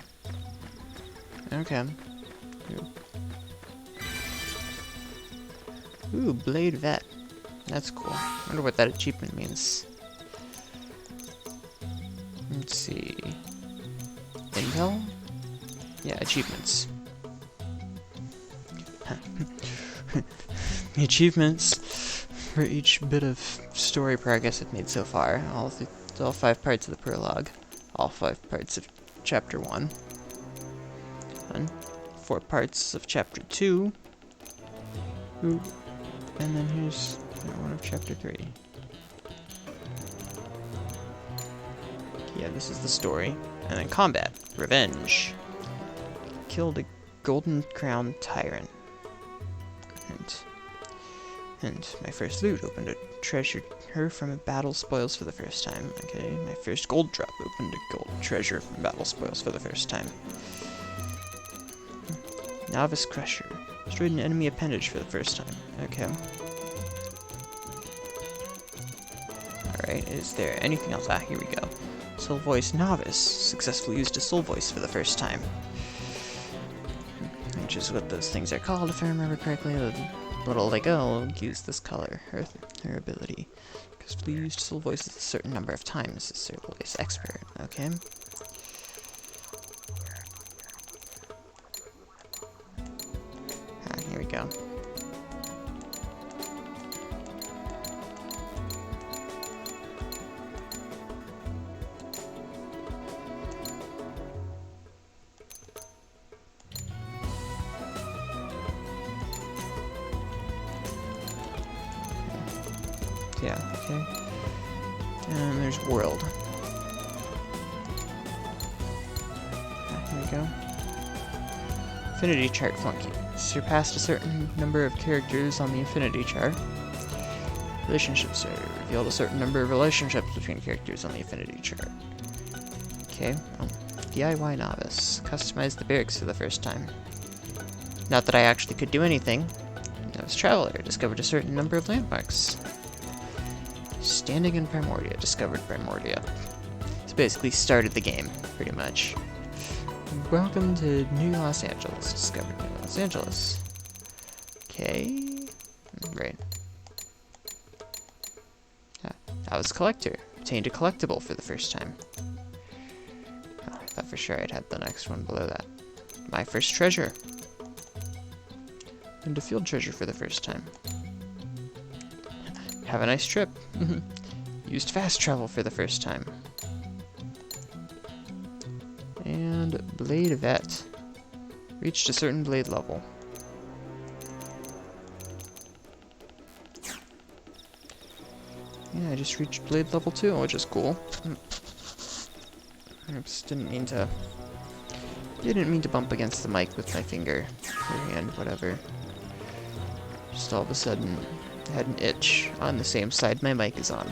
Okay. Ooh, Blade Vet. That's cool. I wonder what that achievement means. Let's see. Intel? Yeah, achievements. The achievements for each bit of story progress I've made so far. All 5 parts of the prologue. All 5 parts of chapter 1. And 4 parts of chapter 2. Ooh. And then here's one of chapter 3. Yeah, this is the story. And then combat. Revenge. Killed a golden crown tyrant. And my first loot opened a treasure her from a battle spoils for the first time. Okay, my first gold drop opened a gold treasure from battle spoils for the first time. Novice Crusher. Destroyed an enemy appendage for the first time. Okay. Alright, is there anything else? Ah, here we go. Soul Voice Novice. Successfully used a Soul Voice for the first time. which is what those things are called, if I remember correctly. The little, like, oh, use this color, her ability. Crystal used still voices a certain number of times. It's a voice expert, okay? Here we go. Yeah, okay. And there's world. Here we go. Affinity chart flunky. Surpassed a certain number of characters on the affinity chart. Relationships are revealed a certain number of relationships between characters on the affinity chart. Okay, well, DIY novice. Customized the barracks for the first time. Not that I actually could do anything. Novice traveler. Discovered a certain number of landmarks. Standing in Primordia. Discovered Primordia. So basically started the game, pretty much. Welcome to New Los Angeles. Discovered New Los Angeles. Okay. Right. That was collector. Obtained a collectible for the first time. Oh, I thought for sure I'd had the next one below that. My first treasure. And a field treasure for the first time. Have a nice trip. Used fast travel for the first time. And Blade Vet. Reached a certain blade level. Yeah, I just reached blade level 2, which is cool. Oops, didn't mean to bump against the mic with my finger or hand, whatever. Just all of a sudden had an itch on the same side my mic is on.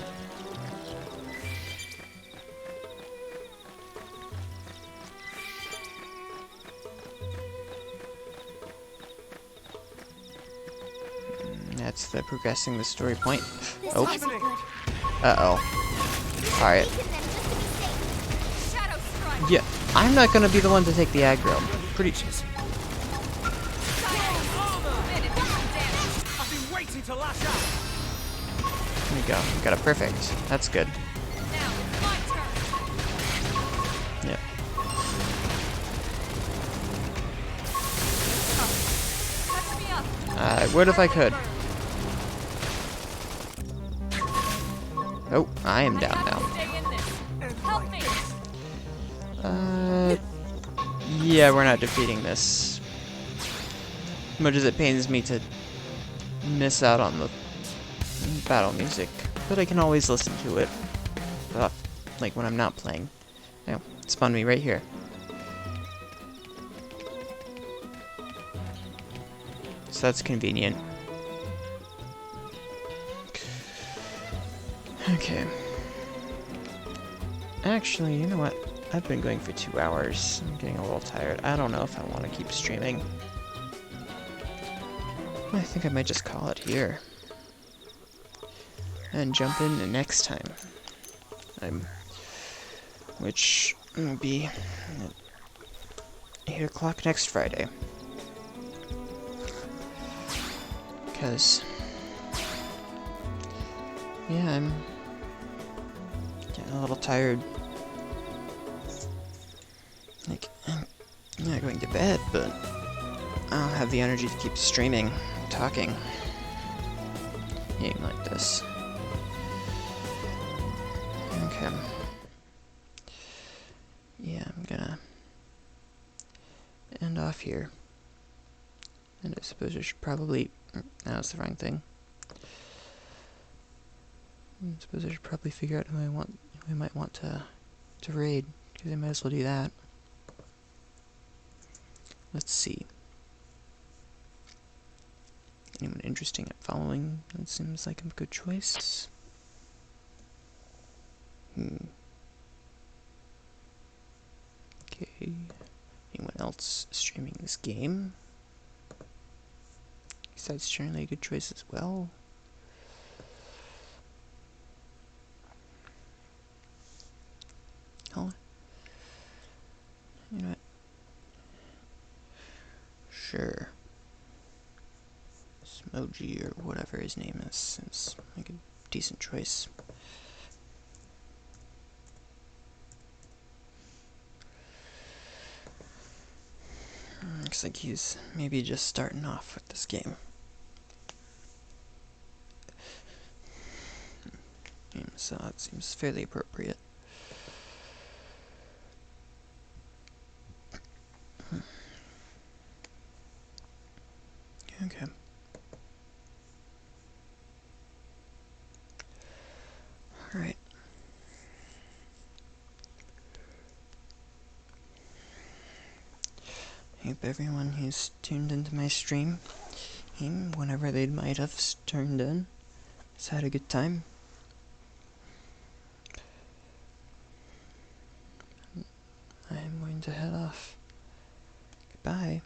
That's the progressing the story point. This Oh. isn't good. Uh-oh. Alright. Shadow strike. Yeah, I'm not gonna be the one to take the aggro. Pretty... I've been waiting to lash out. There we go. We got it perfect. That's good. Now it's my turn. Yep. Touch me up. I would if I could. Oh, I am down now. Stay in this. Help me. Yeah, we're not defeating this. Much as it pains me to miss out on the battle music, but I can always listen to it, like when I'm not playing. Oh, it spawned me right here. So that's convenient. Okay. Actually, you know what? I've been going for 2 hours. I'm getting a little tired. I don't know if I want to keep streaming. I think I might just call it here. And jump in next time. Which will be at 8 o'clock next Friday. Because, yeah, I'm getting a little tired. Like, I'm not going to bed, but I don't have the energy to keep streaming, talking, eating like this. Okay. Yeah, I'm gonna end off here. And I suppose I should probably... No, that's the wrong thing. I suppose I should probably figure out who I might want to raid, because I might as well do that. Let's see. Anyone interesting at following? That seems like a good choice. Okay. Anyone else streaming this game? That's generally a good choice as well. Oh, you know what? Sure. Smoji or whatever his name is. Seems like a decent choice. Looks like he's maybe just starting off with this game. So that seems fairly appropriate. Okay. Alright. Hope everyone who's tuned into my stream, whenever they might have turned in, has had a good time. I am going to head off. Goodbye.